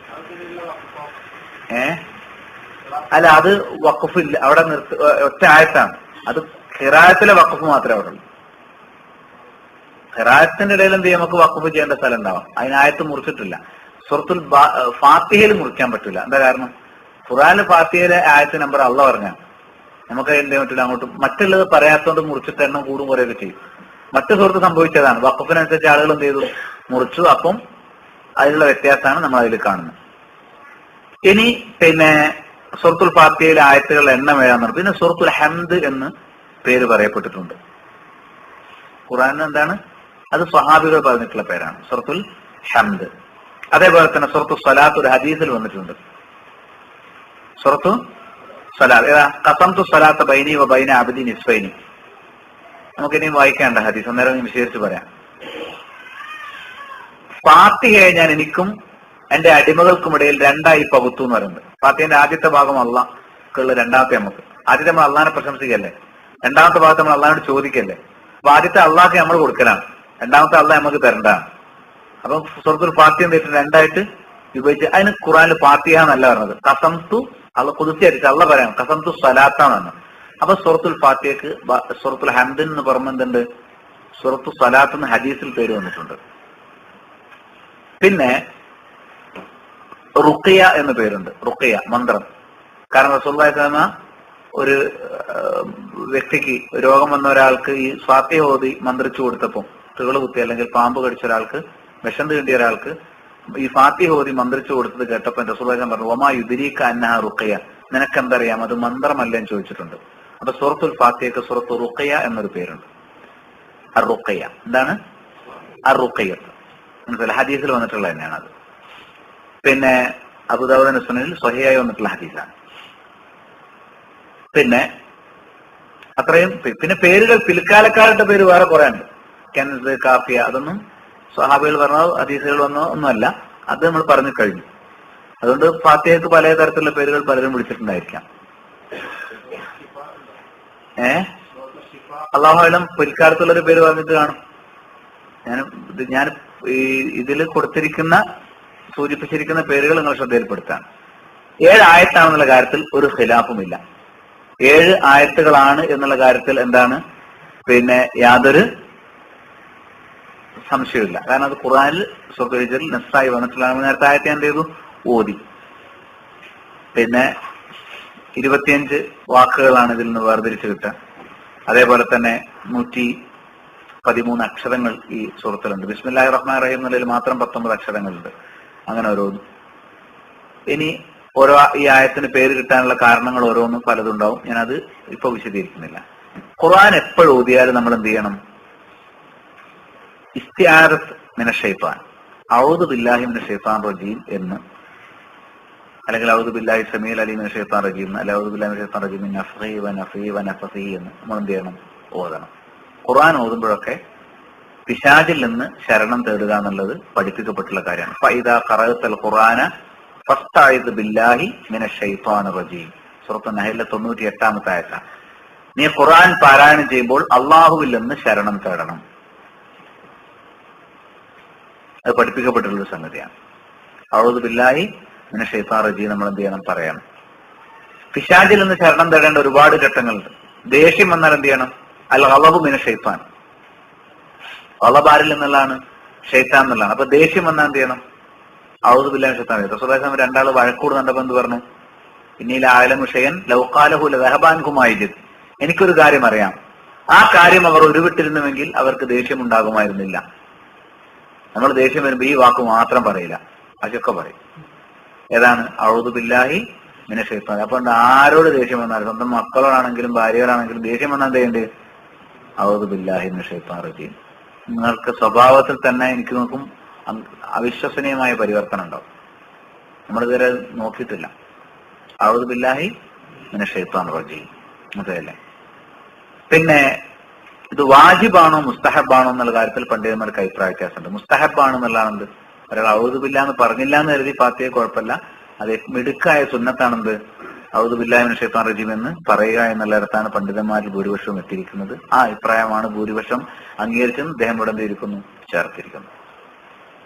അല്ല, അത് വഖഫില്ല. അവിടെ ഒറ്റ ആയത്താണ്. അത് ഖിറാഅത്തിലെ വഖഫ് മാത്രമേ അവിടെ ഉള്ളൂ. ഖിറാഅത്തിന്റെ ഇടയിൽ എന്ത് ചെയ്യും? നമുക്ക് വഖഫ് ചെയ്യേണ്ട സ്ഥലം ഉണ്ടാവാം. അതിനായത്ത് മുറിച്ചിട്ടില്ല. സൂറത്തുൽ ഫാത്തിഹയിൽ മുറിക്കാൻ പറ്റില്ല. എന്താ കാരണം? ഖുർആനിലെ ഫാത്തിഹയിലെ ആയത്ത് നമ്പർ അള്ള പറഞ്ഞാൽ നമുക്ക് എന്ത് ചെയ്യാൻ പറ്റില്ല അങ്ങോട്ടും. മറ്റുള്ളത് പറയാത്തോണ്ട് മുറിച്ചിട്ട് എണ്ണം കൂടും കുറയൊക്കെ ചെയ്യും. മറ്റു സുഹൃത്ത് സംഭവിച്ചതാണ്. വഖഫിനനുസരിച്ച് ആളുകൾ എന്ത് ചെയ്തു? മുറിച്ചു. അപ്പം അതിലുള്ള വ്യത്യാസമാണ് നമ്മൾ അതിൽ കാണുന്നത്. ഇനി പിന്നെ സൂറത്തുൽ ഫാത്തിഹയിലെ ആയത്തുകളുടെ എണ്ണം 7 പിന്നെ സൂറത്തുൽ ഹംദ് എന്ന് പേര് പറയപ്പെട്ടിട്ടുണ്ട്. ഖുർആനിൽ എന്താണ്? അത് സ്വഹാബികൾ പറഞ്ഞിട്ടുള്ള പേരാണ്, സൂറത്തുൽ ഹംദ്. അതേപോലെ തന്നെ സൂറത്തു സ്വലാത്ത് ഒരു ഹദീസിൽ വന്നിട്ടുണ്ട്. സൂറത്തു സ്വലാത്ത് ഖസംതു സ്വലാത്ത ബൈനി വ ബൈന അബ്ദി നിസ്ഫൈനി. നമുക്കിനിയും വായിക്കേണ്ട ഹദീസ്, അന്നേരം വിശേഷിച്ച് പറയാം. ഫാത്തിഹയെ ഞാൻ എനിക്കും എന്റെ അടിമകൾക്കുമിടയിൽ 2ആയി പകുത്തു എന്ന് പറയുന്നത്. ഫാത്തിഹയുടെ ആദ്യത്തെ ഭാഗം അള്ളാഹ്ക്കുള്ള, 2ാമത്തെ നമുക്ക്. ആദ്യത്തെ നമ്മൾ അള്ളാഹിനെ പ്രശംസിക്കല്ലേ, 2ാമത്തെ ഭാഗത്ത് നമ്മൾ അള്ളാഹിനോട് ചോദിക്കല്ലേ. അപ്പൊ ആദ്യത്തെ അള്ളാഹ്ക്ക് നമ്മൾ കൊടുക്കലാണ്, 2ാമത്തെ അള്ളാഹ് നമുക്ക് തരേണ്ടതാണ്. അപ്പൊ സൂറത്തുൽ ഫാത്തിഹ എന്തിട്ട് 2ആയിട്ട് വിഭജിച്ച്. അതിന് ഖുർആനിൽ ഫാത്തിഹ എന്നല്ല പറഞ്ഞത്, കസംതു അള്ള കുതിർച്ചയായിട്ട് അള്ള പറയാം കസംതു സ്വലാത്താണ്. അപ്പൊ സൂറത്തുൽ ഫാത്തിഹക്ക് സൂറത്തുൽ ഹംദിൻ എന്ന് പറയുമ്പോൾ എന്തുണ്ട്? സൂറത്തു സ്വലാത്ത് എന്ന് ഹദീസിൽ പേര് വന്നിട്ടുണ്ട്. പിന്നെ റുഖിയ എന്ന് പേരുണ്ട്. റുഖിയ മന്ത്രം. കാരണം റസൂലുള്ളാഹി സ്വല്ലല്ലാഹു അലൈഹി വസല്ലം ഒരു വ്യക്തിക്ക് രോഗം വന്ന ഒരാൾക്ക് ഈ ഫാത്തിഹ ഓതി മന്ത്രിച്ചു കൊടുത്തപ്പോൾ, തുകള് കുത്തി അല്ലെങ്കിൽ പാമ്പ് കടിച്ച ഒരാൾക്ക്, വിഷം തീണ്ടിയ ഒരാൾക്ക് ഈ ഫാത്തിഹ ഓതി മന്ത്രിച്ചു കൊടുത്തത് കേട്ടപ്പോൾ റസൂലുള്ളാഹി പറഞ്ഞു, വമാ യുദ്രീക അന്നഹ റുഖിയ, നിനക്കെന്തറിയാം അത് മന്ത്രമല്ലെന്ന് ചോദിച്ചിട്ടുണ്ട്. അപ്പൊ സൂറത്തുൽ ഫാത്തിഹയ്ക്ക് സൂറത്തു റുഖിയ എന്നൊരു പേരുണ്ട്. അർ-റുഖിയ. എന്താണ്? അർ-റുഖിയ്യത്ത്. മനസ്സിലായി? ഹദീസിൽ വന്നിട്ടുള്ള തന്നെയാണ് അത്. പിന്നെ അബൂദാവൂദ് സുനനിൽ സ്വഹീഹായി വന്നിട്ടുള്ള ഹദീസാണ്. പിന്നെ അത്രയും. പിന്നെ പേരുകൾ പിൽക്കാലക്കാരുടെ പേര് വേറെ കുറെ ഉണ്ട്. കെൻസ്, കാഫിയ, അതൊന്നും സ്വഹാബികൾ പറഞ്ഞോ ഹദീസുകൾ വന്നോ ഒന്നുമല്ല. അത് നമ്മൾ പറഞ്ഞു കഴിഞ്ഞു. അതുകൊണ്ട് ഫാത്തിഹയ്ക്ക് പല തരത്തിലുള്ള പേരുകൾ പലരും വിളിച്ചിട്ടുണ്ടായിരിക്കാം. അള്ളാഹുലം പിൽക്കാലത്തുള്ളൊരു പേര് പറഞ്ഞിട്ട് കാണും. ഞാൻ ഈ ഇതിൽ കൊടുത്തിരിക്കുന്ന സൂചിപ്പിച്ചിരിക്കുന്ന പേരുകൾ നിങ്ങൾ ശ്രദ്ധയിൽപ്പെടുത്താൻ. 7 ആയത്താണെന്നുള്ള കാര്യത്തിൽ ഒരു ഖിലാഫുമില്ല. 7 ആയത്തുകളാണ് എന്നുള്ള കാര്യത്തിൽ എന്താണ് പിന്നെ യാതൊരു സംശയമില്ല. കാരണം അത് ഖുർആനിൽ സ്വീകരിച്ചതിൽ നസ്സായി വന്നിട്ടുള്ള നേരത്തെ ആയത്തെ എന്ത് ചെയ്തു ഓതി. പിന്നെ 25 വാക്കുകളാണ് ഇതിൽ നിന്ന് വേർതിരിച്ച് കിട്ടുക. അതേപോലെ തന്നെ 113 അക്ഷരങ്ങൾ ഈ സൂറത്തിലുണ്ട്. ബിസ്മില്ലാഹിർ റഹ്മാനിർ റഹീം എന്നുള്ളതിൽ മാത്രം 19 അക്ഷരങ്ങളുണ്ട്. അങ്ങനെ ഓരോന്നും. ഇനി ഓരോ ഈ ആയത്തിന് പേര് കിട്ടാനുള്ള കാരണങ്ങൾ ഓരോന്നും പലതുണ്ടാവും. ഞാനത് ഇപ്പൊ വിശദീകരിക്കുന്നില്ല. ഖുർആൻ എപ്പോഴും ഓതിയാലും നമ്മൾ എന്ത് ചെയ്യണം? ഇസ്തിആദത്ത് മിനശ് ശൈത്താൻ, അഊദു ബില്ലാഹി മിനശ് ശൈത്താനിർ റജീം എന്ന്, അല്ലെങ്കിൽ അഊദു ബില്ലാഹി സമീഉൽ അലീം മിനശ് ശൈത്താനിർ റജീം, അല്ലെങ്കിൽ അഊദു ബില്ലാഹി മിനശ് ശൈത്താനിർ റജീം മിൻ നഫ്ഖിഹി വനഫ്ഖിഹി വനഫ്ഖിഹി എന്ന് നമ്മൾ എന്ത് ചെയ്യണം? ഓതണം. ഖുർആൻ ഓതുമ്പോഴൊക്കെ പിശാചിൽ നിന്ന് ശരണം തേടുക എന്നുള്ളത് പഠിപ്പിക്കപ്പെട്ടുള്ള കാര്യമാണ്. ഫഇദാ ഖറഅതൽ ഖുർആന ഫസ്തഇദ് ബില്ലാഹി മിനശ് ശൈത്താനിർ റജീം. സൂറത്തുൻ നഹലിലെ 98-ാമത്തെ ആയത്താണ്. നീ ഖുർആൻ പാരായണം ചെയ്യുമ്പോൾ അള്ളാഹുവിൽ നിന്ന് ശരണം തേടണം. അത് പഠിപ്പിക്കപ്പെട്ടുള്ളൊരു സംഗതിയാണ്. അഊദു ബില്ലാഹി മിനശ് ശൈത്താനിർ റജീം നമ്മൾ എന്ത് ചെയ്യണം? പറയണം. പിശാചിൽ നിന്ന് ശരണം തേടേണ്ട ഒരുപാട് ഘട്ടങ്ങളുണ്ട്. ദേഷ്യം വന്നാൽ എന്ത് ചെയ്യണം? അൽ ഗളബു മിനശ് ശൈത്താൻ. ഗളബ് ആരിൽ നിന്നുള്ളതാണ്? ശൈത്താൻ എന്നുള്ളതാണ്. അപ്പൊ ദേഷ്യം വന്നാൽ എന്ത് ചെയ്യണം? അഊദു ബില്ലാഹി മിനശ് ശൈത്താനിർ റജീം. റസൂലുള്ളാഹി സ്വല്ലല്ലാഹു അലൈഹി വസല്ലം രണ്ടാൾ വഴക്കൂടുന്നുണ്ടപ്പോ എന്ത് പറഞ്ഞു? ഇന്നീല ആലമു ഷൈഅൻ ലൗ ഖാലഹു ലദഹബാൻകും ആയിജിദ്. എനിക്കൊരു കാര്യം അറിയാം, ആ കാര്യം അവർ ഉരുവിട്ടിരുന്നുവെങ്കിൽ അവർക്ക് ദേഷ്യം ഉണ്ടാകുമായിരുന്നില്ല. നമ്മൾ ദേഷ്യം വരുമ്പോ ഈ വാക്ക് മാത്രം പറയില്ല, അതൊക്കെ പറയും. ഏതാണ്? അഊദു ബില്ലാഹി മിനശ് ശൈത്താൻ. അപ്പൊ ആരോട് ദേഷ്യം വന്നാലും, സ്വന്തം മക്കളോടാണെങ്കിലും ഭാര്യയോടാണെങ്കിലും ദേഷ്യം വന്നാൽ എന്ത് ചെയ്യണ്ടേ? അഊദു ബില്ലാഹി മിനശ് ശൈത്താനിർ റജീം. നിങ്ങൾക്ക് സ്വഭാവത്തിൽ തന്നെ എനിക്ക് നോക്കും അവിശ്വസനീയമായ പരിവർത്തനം ഉണ്ടാവും. നമ്മളിതുവരെ നോക്കിയിട്ടില്ല. അഊദു ബില്ലാഹി മിനശ് ശൈത്താനിർ റജീം. അതല്ലേ. പിന്നെ ഇത് വാജിബാണോ മുസ്തഹബാണോ എന്നുള്ള കാര്യത്തിൽ പണ്ഡിതന്മാർക്ക് അഭിപ്രായ വ്യത്യാസമുണ്ട്. മുസ്തഹബാണെന്നുള്ളതാണെന്ത്? ഒരാൾ അഊദു ബില്ലാഹ് എന്ന് പറഞ്ഞില്ല എന്ന് കരുതി ഫാത്തിഹ കുഴപ്പമില്ല, അത് മിടുക്കായ സുന്നത്താണെന്ത്? അഊദു ബില്ലാഹി മിനശ് ശൈത്താനിർ റജീം എന്ന് പറയുക എന്നുള്ളിടത്താണ് പണ്ഡിതന്മാരിൽ ഭൂരിപക്ഷവും എത്തിയിരിക്കുന്നത്. ആ അഭിപ്രായമാണ് ഭൂരിപക്ഷം അംഗീകരിച്ചെന്ന് അദ്ദേഹം ഇവിടെ എന്തിരിക്കുന്നു? ചേർത്തിരിക്കുന്നു.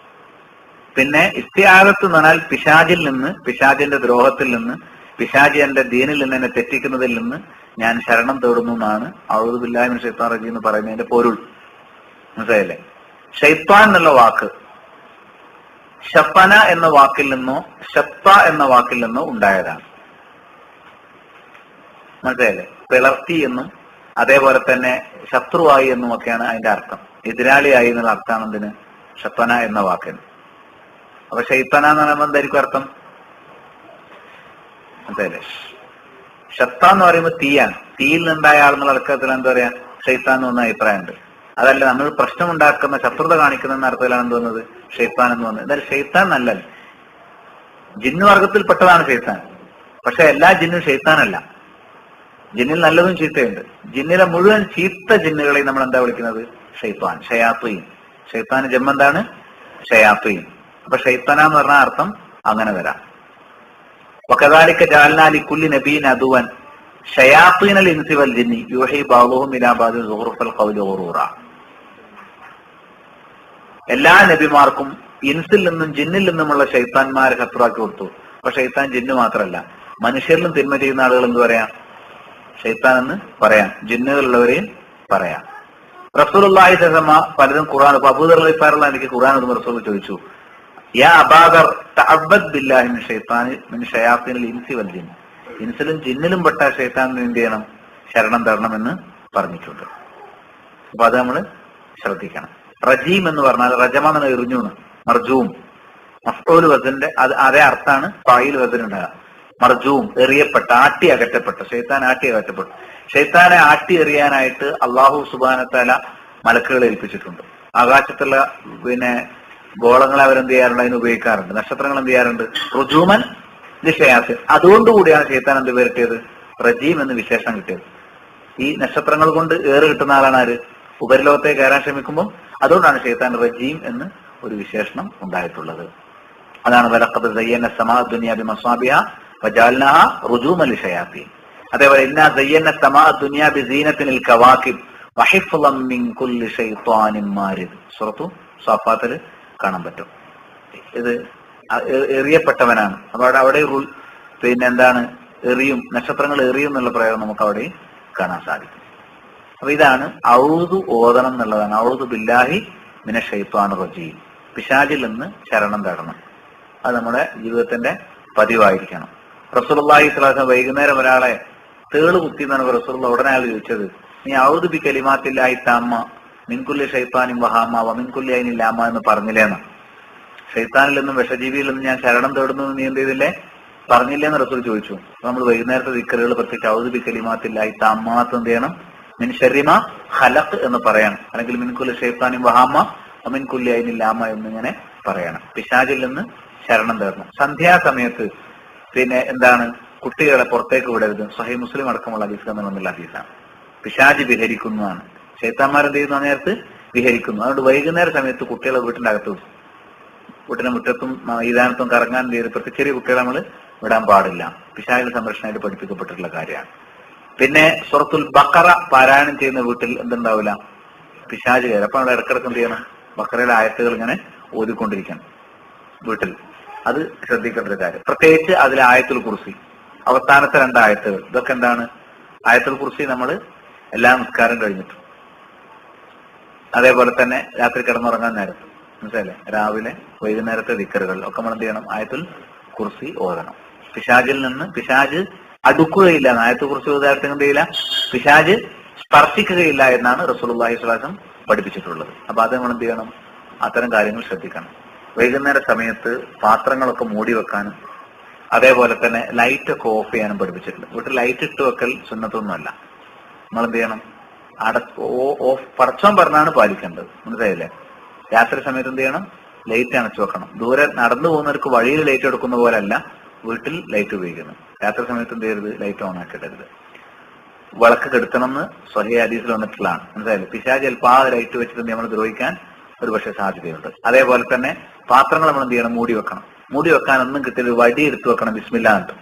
പിന്നെ ഇസ്തിആദത്ത് എന്ന് പറഞ്ഞാൽ പിശാചിൽ നിന്ന്, പിശാചിന്റെ ദ്രോഹത്തിൽ നിന്ന്, പിശാചി എന്റെ ദീനിൽ നിന്ന് എന്നെ തെറ്റിക്കുന്നതിൽ നിന്ന് ഞാൻ ശരണം തേടുന്നു എന്നാണ് അഊദു ബില്ലാഹി മിനശ് ശൈത്താനിർ റജീം എന്ന് പറയുന്നതിന്റെ പൊരുൾ. മനസ്സിലായില്ലേ? ശൈത്താൻ എന്നുള്ള വാക്ക് ശപ്പന എന്ന വാക്കിൽ നിന്നോ ശപ്പ എന്ന വാക്കിൽ നിന്നോ ഉണ്ടായതാണ്. മനസ്സിലായില്ലേ? പിളർത്തി എന്നും അതേപോലെ തന്നെ ശത്രുവായി എന്നും ഒക്കെയാണ് അതിന്റെ അർത്ഥം. എതിരാളിയായി എന്നുള്ള അർത്ഥമാണ് എന്തിന്? ശപ്പന എന്ന വാക്കിന്. അപ്പൊ ശൈത്താന എന്ന് പറയുമ്പോൾ എന്തായിരിക്കും അർത്ഥം? മനസ്സിലായില്ലേ? ഷത്ത എന്ന് പറയുമ്പോൾ തീയാണ്. തീയിൽ നിന്നുണ്ടായ ആളെന്നുള്ള അർത്ഥത്തിൽ എന്താ പറയാ? ഷൈത്താൻ എന്ന് പറഞ്ഞ അഭിപ്രായമുണ്ട്. അതല്ല, നമ്മൾ പ്രശ്നമുണ്ടാക്കുന്ന ശത്രുത കാണിക്കുന്ന അർത്ഥത്തിലാണ് എന്ത് വന്നത്? ഷൈത്താൻ എന്ന് വന്നത്. എന്തായാലും ഷൈത്താൻ നല്ലത്, ജിന്നു വർഗത്തിൽപ്പെട്ടതാണ് ഷൈത്താൻ. പക്ഷെ എല്ലാ ജിന്നും ഷൈത്താനല്ല. ജിന്നിൽ നല്ലതും ചീത്തയുണ്ട്. ജിന്നിലെ മുഴുവൻ ചീത്ത ജിന്നുകളെയും നമ്മൾ എന്താ വിളിക്കുന്നത്? ഷൈത്താൻ, ഷയാത്തീൻ. ഷൈത്താൻ ജമ്മെന്താണ്? ഷയാത്തീൻ. അപ്പൊ ഷൈത്താന എന്ന് പറഞ്ഞ അർത്ഥം അങ്ങനെ വരാം. വകദാലിക ജഅൽനാ ലികുല്ലി നബിയ്യിൻ അദുവൻ ശയാത്തീനൽ ഇൻസി വൽ ജിന്നി യൂഹി ബഅ്ദുഹും ഇലാ ബഅ്ദിൻ സുഖ്റുഫൽ ഖൗലി ഗുറൂറ. എല്ലാ നബിമാർക്കും ഇൻസിൽ നിന്നും ജിന്നിൽ നിന്നുമുള്ള ശൈത്താന്മാരെ ശത്രുവാക്കി കൊടുത്തു. അപ്പൊ ശൈത്താൻ ജിന്ന് മാത്രമല്ല, മനുഷ്യരിലും തിന്മ ചെയ്യുന്ന ആളുകൾ എന്ത് പറയാം? ശൈത്താൻ എന്ന് പറയാം. ജിന്നുകളുള്ളവരെയും പറയാം. റസൂലുള്ളാഹി സ്വല്ലല്ലാഹു അലൈഹി വസല്ലം പലരും ഖുർആൻ, അബൂദർ റളിയല്ലാഹു അൻഹു ഖുർആൻ എന്ന് റസൂൽ ചോദിച്ചു, യാ അബാദർ തഅബ്ബദ് ബില്ലാഹി മിൻ ശയാത്തീനിൽ ഇൻസി വൽ ജിൻ. ഇൻസിലും ജിന്നിലും പെട്ട ശൈത്താനിന് എന്ത് ചെയ്യണം? ശരണം തരണമെന്ന് പറഞ്ഞിട്ടുണ്ട്. അപ്പൊ അത് നമ്മൾ ശ്രദ്ധിക്കണം. റജീം എന്ന് പറഞ്ഞാൽ റജമ എന്ന് എറിഞ്ഞു, മർജൂം മഫ്ഊൽ വസന്റെ അതേ അർത്ഥാണ് ഫായിൽ വസൻ ഉണ്ടാകുക. മർജൂം എറിയപ്പെട്ട, ആട്ടി അകറ്റപ്പെട്ട. ശൈത്താൻ ആട്ടി അകറ്റപ്പെട്ടു. ശൈത്താനെ ആട്ടി എറിയാനായിട്ട് അള്ളാഹു സുബ്ഹാനഹു വ തആല മലക്കുകളെ ഏൽപ്പിച്ചിട്ടുണ്ട്. ആകാശത്തുള്ള പിന്നെ ഗോളങ്ങളെ അവരെന്ത് ചെയ്യാറുണ്ട്? അതിന് ഉപയോഗിക്കാറുണ്ട്. നക്ഷത്രങ്ങൾ എന്ത് ചെയ്യാറുണ്ട്? റുജൂമൻ ലിശയാസിൻ. അതുകൊണ്ടുകൂടിയാണ് ശൈത്താൻ എന്ത് പേരിട്ടത്? റജീം എന്ന് വിശേഷണം കിട്ടിയത്. ഈ നക്ഷത്രങ്ങൾ കൊണ്ട് ഏറ് കിട്ടുന്ന ആളാണ് ആര്? ഉപരിലോകത്തെ കയറാൻ ശ്രമിക്കുമ്പോൾ. അതുകൊണ്ടാണ് ശൈത്താൻ റജീം എന്ന് ഒരു വിശേഷണം ഉണ്ടായിട്ടുള്ളത്. അതാണ് വലഖദ് സയ്യന സമാ ദുനിയ ബിമസാബിഹ വജഅൽനാഹാ റുജൂമൻ ലിശയാത്തീൻ. അതേപോലെ ഇന്നാ സയ്യന സമാ ദുനിയ ബിസീനത്തിനിൽ കവാകിബ് വഹിഫ്ളൻ മിൻ കുല്ലി ശൈത്വാനിൻ മാരിദ്. സൂറത്തു സാഫാത്തിൽ കാണാൻ പറ്റും. ഇത് എറിയപ്പെട്ടവനാണ്. അപ്പൊ അവിടെ പിന്നെ എന്താണ്, എറിയും, നക്ഷത്രങ്ങൾ എറിയും എന്നുള്ള പ്രയോഗം നമുക്ക് അവിടെ കാണാൻ സാധിക്കും. അപ്പൊ ഇതാണ് ഔദു ഓതണം എന്നുള്ളതാണ്. ഔദു ബില്ലാഹി മിനശ് ശൈത്വാനിർ റജീം, പിശാചിൽ നിന്ന് ശരണം തേടണം. അത് നമ്മുടെ ജീവിതത്തിന്റെ പതിവായിരിക്കണം. റസൂലുള്ളാഹി സ്വല്ലല്ലാഹു അലൈഹി വസല്ലം വൈകുന്നേരം ഒരാളെ തേള് കുത്തി എന്നാണ് റസൂലുള്ളാഹി ഉടനെ അയാൾ ചോദിച്ചത്, നീ ഔദു ബി കലിമാത്തില്ലാഹി താമ്മ മിൻ കുല്ലി ശൈത്വാനിൻ വഹാമ വ മിൻ കുല്ലി ഐനിൻ ലാമ എന്ന് പറഞ്ഞില്ലേന്ന്. ശൈത്താനിൽ നിന്നും വിഷജീവിയിൽ നിന്നും ഞാൻ ശരണം തേടുന്നു നീ എന്ത് ചെയ്തില്ലേ, പറഞ്ഞില്ലേന്ന് റസൂൽ ചോദിച്ചു. നമ്മൾ വൈകുന്നേരത്തെ ദിക്റുകൾ പ്രത്യേകിച്ച് ഔദു ബി കലിമാത്തില്ലാഹി താമ്മാത്ത് എന്ത് ചെയ്യണം, മിൻ ശർരി മാ ഖലഖ് എന്ന് പറയണം, അല്ലെങ്കിൽ മിൻ കുല്ലി ശൈത്വാനിൻ വഹാമ വ മിൻ കുല്ലി ഐനിൻ ലാമ എന്നിങ്ങനെ പറയണം. പിശാചിൽ നിന്ന് ശരണം തേടണം. സന്ധ്യാസമയത്ത് പിന്നെ എന്താണ്, കുട്ടികളെ പുറത്തേക്ക് വിടരുത്. സ്വഹീഹ് മുസ്ലിം അടക്കമുള്ള ഹദീസുകളിൽ ഹദീസാണ്. പിശാച് വിഹരിക്കുന്നതാണ്. ശൈത്താന്മാരെന്ത് ചെയ്യുന്ന നേരത്ത് വിഹരിക്കുന്നു. അതുകൊണ്ട് വൈകുന്നേര സമയത്ത് കുട്ടികളെ വീട്ടിന്റെ അകത്ത് വിടും. വീട്ടിന്റെ മുറ്റത്തും മൈതാനത്തും കറങ്ങാൻ പ്രത്യേക ചെറിയ കുട്ടികളെ നമ്മൾ വിടാൻ പാടില്ല. പിശാചിന്റെ സംരക്ഷണമായിട്ട് പഠിപ്പിക്കപ്പെട്ടിട്ടുള്ള കാര്യമാണ്. പിന്നെ സൂറത്തുൽ ബഖറ പാരായണം ചെയ്യുന്ന വീട്ടിൽ എന്തുണ്ടാവില്ല, പിശാച് കയറി. അപ്പൊ അവിടെ ഇടക്കിടക്ക് എന്ത് ചെയ്യണം, ബഖറയിലെ ആയത്തുകൾ ഇങ്ങനെ ഓതിക്കൊണ്ടിരിക്കണം വീട്ടിൽ. അത് ശ്രദ്ധിക്കേണ്ട ഒരു കാര്യം. പ്രത്യേകിച്ച് അതിലെ ആയത്തുൽ കുർസി, അവസാനത്തെ 2 ആയത്തുകൾ. ഇതൊക്കെ എന്താണ്, ആയത്തുൽ കുർസി നമ്മൾ എല്ലാ നിസ്കാരം കഴിഞ്ഞിട്ടും, അതേപോലെ തന്നെ രാത്രി കിടന്നുറങ്ങാൻ നേരത്ത്, മനസ്സിലല്ലേ, രാവിലെ വൈകുന്നേരത്തെ ദിക്റുകൾ ഒക്കെ നമ്മൾ എന്ത് ചെയ്യണം, ആയത്തുൽ കുർസി ഓതണം. പിശാചിൽ നിന്ന് പിശാച് അടുക്കുകയില്ല. ആയത്തുൽ കുർസി ഓതാർത്ഥം എന്ത് ചെയ്യില്ല, പിശാച് സ്പർശിക്കുകയില്ല എന്നാണ് റസൂലുള്ളാഹി സ്വല്ലല്ലാഹു അലൈഹി വസല്ലം പഠിപ്പിച്ചിട്ടുള്ളത്. അപ്പൊ അത് നമ്മൾ എന്ത് ചെയ്യണം, അത്തരം കാര്യങ്ങൾ ശ്രദ്ധിക്കണം. വൈകുന്നേര സമയത്ത് പാത്രങ്ങളൊക്കെ മൂടി വെക്കാനും അതേപോലെ തന്നെ ലൈറ്റ് ഒക്കെ ഓഫ് ചെയ്യാനും പഠിപ്പിച്ചിട്ടുണ്ട്. വീട്ടിൽ ലൈറ്റ് ഇട്ട് വെക്കൽ സുന്നത്തൊന്നുമല്ല. നമ്മൾ എന്ത് ചെയ്യണം, ഓഫ് പടച്ചോൻ പറഞ്ഞാണ് പാലിക്കേണ്ടത്, മനസ്സിലായില്ലേ. രാത്രി സമയത്ത് എന്ത് ചെയ്യണം, ലൈറ്റ് അണച്ചു വെക്കണം. ദൂരെ നടന്നു പോകുന്നവർക്ക് വഴിയിൽ ലൈറ്റ് എടുക്കുന്ന പോലെ അല്ല വീട്ടിൽ ലൈറ്റ് ഉപയോഗിക്കുന്നത്. രാത്രി സമയത്ത് എന്ത് ചെയ്യരുത്, ലൈറ്റ് ഓൺ ആക്കിയിടരുത്. വിളക്ക് കെടുത്തണം എന്ന് സ്വഹീഹ് ഹദീസിൽ വന്നിട്ടുള്ളതാണ്, മനസ്സിലായില്ലേ. പിശാച് ചിലപ്പോൾ ആ ലൈറ്റ് വെച്ചിട്ട് നമ്മൾ ദ്രോഹിക്കാൻ ഒരു പക്ഷേ സാധ്യതയുണ്ട്. അതേപോലെ തന്നെ പാത്രങ്ങൾ നമ്മൾ എന്ത് ചെയ്യണം, മൂടി വെക്കണം. മൂടി വെക്കാൻ ഒന്നും കിട്ടിയത് വടി എടുത്തു വെക്കണം, ബിസ്മില്ലാ എന്നിട്ട്.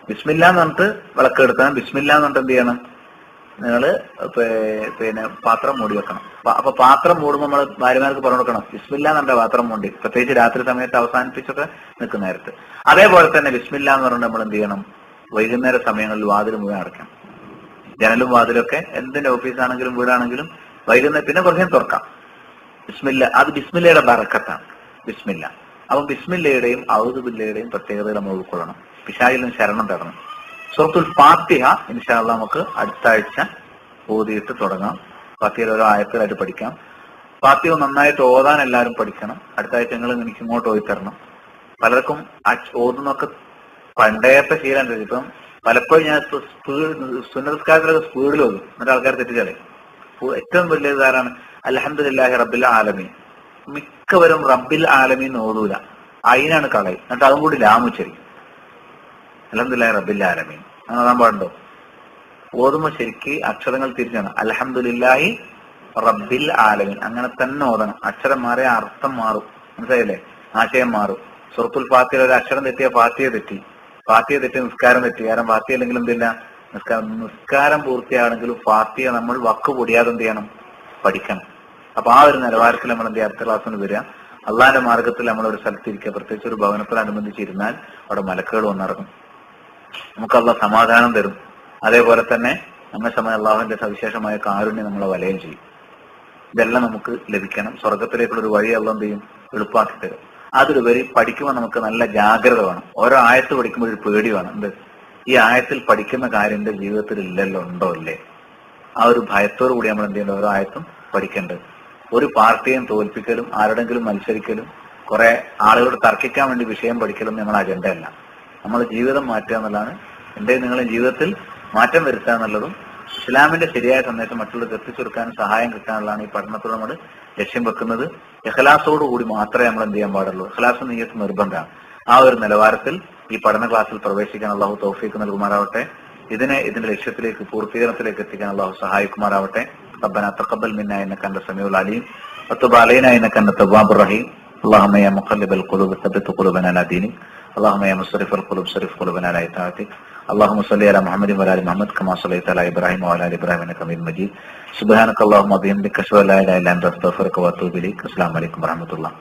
ബിസ്മില്ലാ എന്ന് പറഞ്ഞിട്ട് വിളക്ക് എടുക്കണം. ബിസ്മില്ലാ എന്ന് പറഞ്ഞിട്ട് എന്ത് ചെയ്യണം, നിങ്ങൾ പിന്നെ പാത്രം മൂടി വെക്കണം. അപ്പൊ പാത്രം മൂടുമ്പോൾ നമ്മൾ ഭാര്യമാർക്ക് പറഞ്ഞു കൊടുക്കണം, ബിസ്മില്ലാ എന്നെ പാത്രം മൂടി, പ്രത്യേകിച്ച് രാത്രി സമയത്ത് അവസാനിപ്പിച്ചൊക്കെ നിൽക്കുന്ന നേരത്ത്. അതേപോലെ തന്നെ ബിസ്മില്ലാ എന്ന് പറഞ്ഞിട്ട് നമ്മൾ എന്ത് ചെയ്യണം, വൈകുന്നേര സമയങ്ങളിൽ വാതിൽ മുഴുവൻ അടയ്ക്കണം. ജനലും വാതിലൊക്കെ എന്തിന്റെ ഓഫീസാണെങ്കിലും വീടാണെങ്കിലും വൈകുന്നേരം പിന്നെ കുറച്ച് തുറക്കാം. ബിസ്മില്ല, അത് ബിസ്മില്ലയുടെ ബറക്കത്താണ് ബിസ്മില്ല. അപ്പൊ ബിസ്മില്ലയുടെയും ഔദു ബില്ലയുടെയും പ്രത്യേകതകൾ നമ്മൾ ഉൾക്കൊള്ളണം. പിശാചിൽ നിന്ന് ശരണം തേടണം. സൂറത്തുൽ ഫാത്തിഹ ഇൻഷാ അല്ലാഹ് നമുക്ക് അടുത്ത ആഴ്ച ഓതിയിട്ട് തുടങ്ങാം. ഫാത്തിഹയിൽ ഓരോ ആയത്തുകളായിട്ട് പഠിക്കാം. ഫാത്തിഹ നന്നായിട്ട് ഓതാൻ എല്ലാവരും പഠിക്കണം. അടുത്ത ആഴ്ച നിങ്ങൾ എനിക്ക് ഇങ്ങോട്ട് ഓതിത്തരണം. പലർക്കും ഓതുന്നൊക്കെ പണ്ടേത്തെ ശീലം. ഇപ്പം പലപ്പോഴും ഞാൻ സുന്നതസ്കാരത്തിലൊക്കെ സ്പീഡിൽ ഓതും, എന്നിട്ട് ആൾക്കാർ തെറ്റിച്ചാലേ. ഏറ്റവും വലിയ ഇതാരാണ്, അൽഹംദുലില്ലാഹി റബ്ബിൽ ആലമീൻ. മിക്കവരും റബ്ബിൽ ആലമീൻ ഓതൂല, അതിനാണ് കളയും, എന്നിട്ട് അതും കൂടി ലാമുച്ചരി അൽഹംദുലില്ലാഹി റബ്ബിൽ ആലമീൻ. അങ്ങനെ ഓതാൻ പാടുണ്ടോ? ഓതുമ്പോ ശരിക്ക് അക്ഷരങ്ങൾ തിരിച്ചാണ് അൽഹംദുലില്ലാഹി റബ്ബിൽ ആലമീൻ, അങ്ങനെ തന്നെ ഓതണം. അക്ഷരം മാറിയ അർത്ഥം മാറും, മനസ്സിലായില്ലേ, ആശയം മാറും. സൂറത്തുൽ ഫാത്തിഹയിൽ ഒരു അക്ഷരം തെറ്റിയ ഫാത്തിഹ തെറ്റി, ഫാത്തിഹ തെറ്റി നിസ്കാരം തെറ്റി. കാരണം ഫാത്തിഹ അല്ലെങ്കിൽ എന്തില്ല, നിസ്കാരം പൂർത്തിയാണെങ്കിലും ഫാത്തിഹ നമ്മൾ വക്ക് പൊടിയാതെ എന്ത് ചെയ്യണം, പഠിക്കണം. അപ്പൊ ആ ഒരു നിലവാരത്തിൽ നമ്മൾ എന്ത് അടുത്ത ക്ലാസ്സിന് വരിക, അള്ളാന്റെ മാർഗത്തിൽ നമ്മളൊരു സ്ഥലത്തിരിക്കുക. പ്രത്യേകിച്ച് ഒരു ഭവനത്തോടനുബന്ധിച്ചിരുന്നാൽ അവിടെ മലക്കുകൾ വന്നിറങ്ങും, നമുക്ക് അള്ളാഹ് സമാധാനം തരും. അതേപോലെ തന്നെ നമ്മെ സമയം അള്ളാഹുവിന്റെ സവിശേഷമായ കാരുണ്യം നമ്മളെ വലയം ചെയ്യും. ഇതെല്ലാം നമുക്ക് ലഭിക്കണം. സ്വർഗത്തിലേക്കുള്ള ഒരു വഴി അള്ളാഹ് എന്ത് ചെയ്യും, എളുപ്പമാക്കി തരും. അതിലുപരി പഠിക്കുമ്പോൾ നമുക്ക് നല്ല ജാഗ്രത വേണം. ഓരോ ആയത്ത് പഠിക്കുമ്പോൾ ഒരു പേടി വേണം. എന്ത്, ഈ ആയത്തിൽ പഠിക്കുന്ന കാര്യം എന്റെ ജീവിതത്തിൽ ഇല്ലല്ലോ, ഉണ്ടോ ഇല്ലേ, ആ ഒരു ഭയത്തോടു കൂടി നമ്മൾ എന്ത് ചെയ്യേണ്ടത്, ഓരോ ആയത്തും പഠിക്കേണ്ടത്. ഒരു പാർട്ടിയും തോൽപ്പിക്കലും ആരുടെങ്കിലും മത്സരിക്കലും കുറെ ആളുകളോട് തർക്കിക്കാൻ വേണ്ടി വിഷയം പഠിക്കലും നമ്മുടെ അജണ്ടയല്ല. നമ്മൾ ജീവിതം മാറ്റുക എന്നുള്ളതാണ്. എന്റെ നിങ്ങളുടെ ജീവിതത്തിൽ മാറ്റം വരുത്തുക എന്നുള്ളതും ഇസ്ലാമിന്റെ ശരിയായ സന്ദേശം മറ്റുള്ളവർക്ക് എത്തിച്ചെടുക്കാനും സഹായം കിട്ടാനുള്ളതാണ് ഈ പഠനത്തോട് നമ്മൾ ലക്ഷ്യം വെക്കുന്നത്. ഇഖ്ലാസോട് കൂടി മാത്രമേ നമ്മൾ എന്ത് ചെയ്യാൻ പാടുള്ളൂ. ഇഖ്ലാസ് നിയ്യത്ത് നിർബന്ധമാണ്. ആ ഒരു നിലവാരത്തിൽ ഈ പഠന ക്ലാസ്സിൽ പ്രവേശിക്കാൻ അള്ളാഹു തൗഫീഖ് നൽകുമാറാവട്ടെ. ഇതിന്റെ ലക്ഷ്യത്തിലേക്ക് പൂർത്തീകരണത്തിലേക്ക് എത്തിക്കാൻ അള്ളാഹു സഹായിക്കുമാറാവട്ടെ. ربنا تقبل منا انك انت السميع العليم وتب علينا انك انت التواب الرحيم. اللهم يا مقلب القلوب ثبت قلوبنا على دينك. اللهم يا مصرف القلوب صرف قلوبنا على طاعتك. اللهم صل على محمد وعلى ال محمد كما صليت على ابراهيم وعلى ال ابراهيم انك حميد مجيد. سبحانك اللهم وبحمدك اشهد ان لا اله الا انت استغفرك واتوب اليك. السلام عليكم ورحمه الله.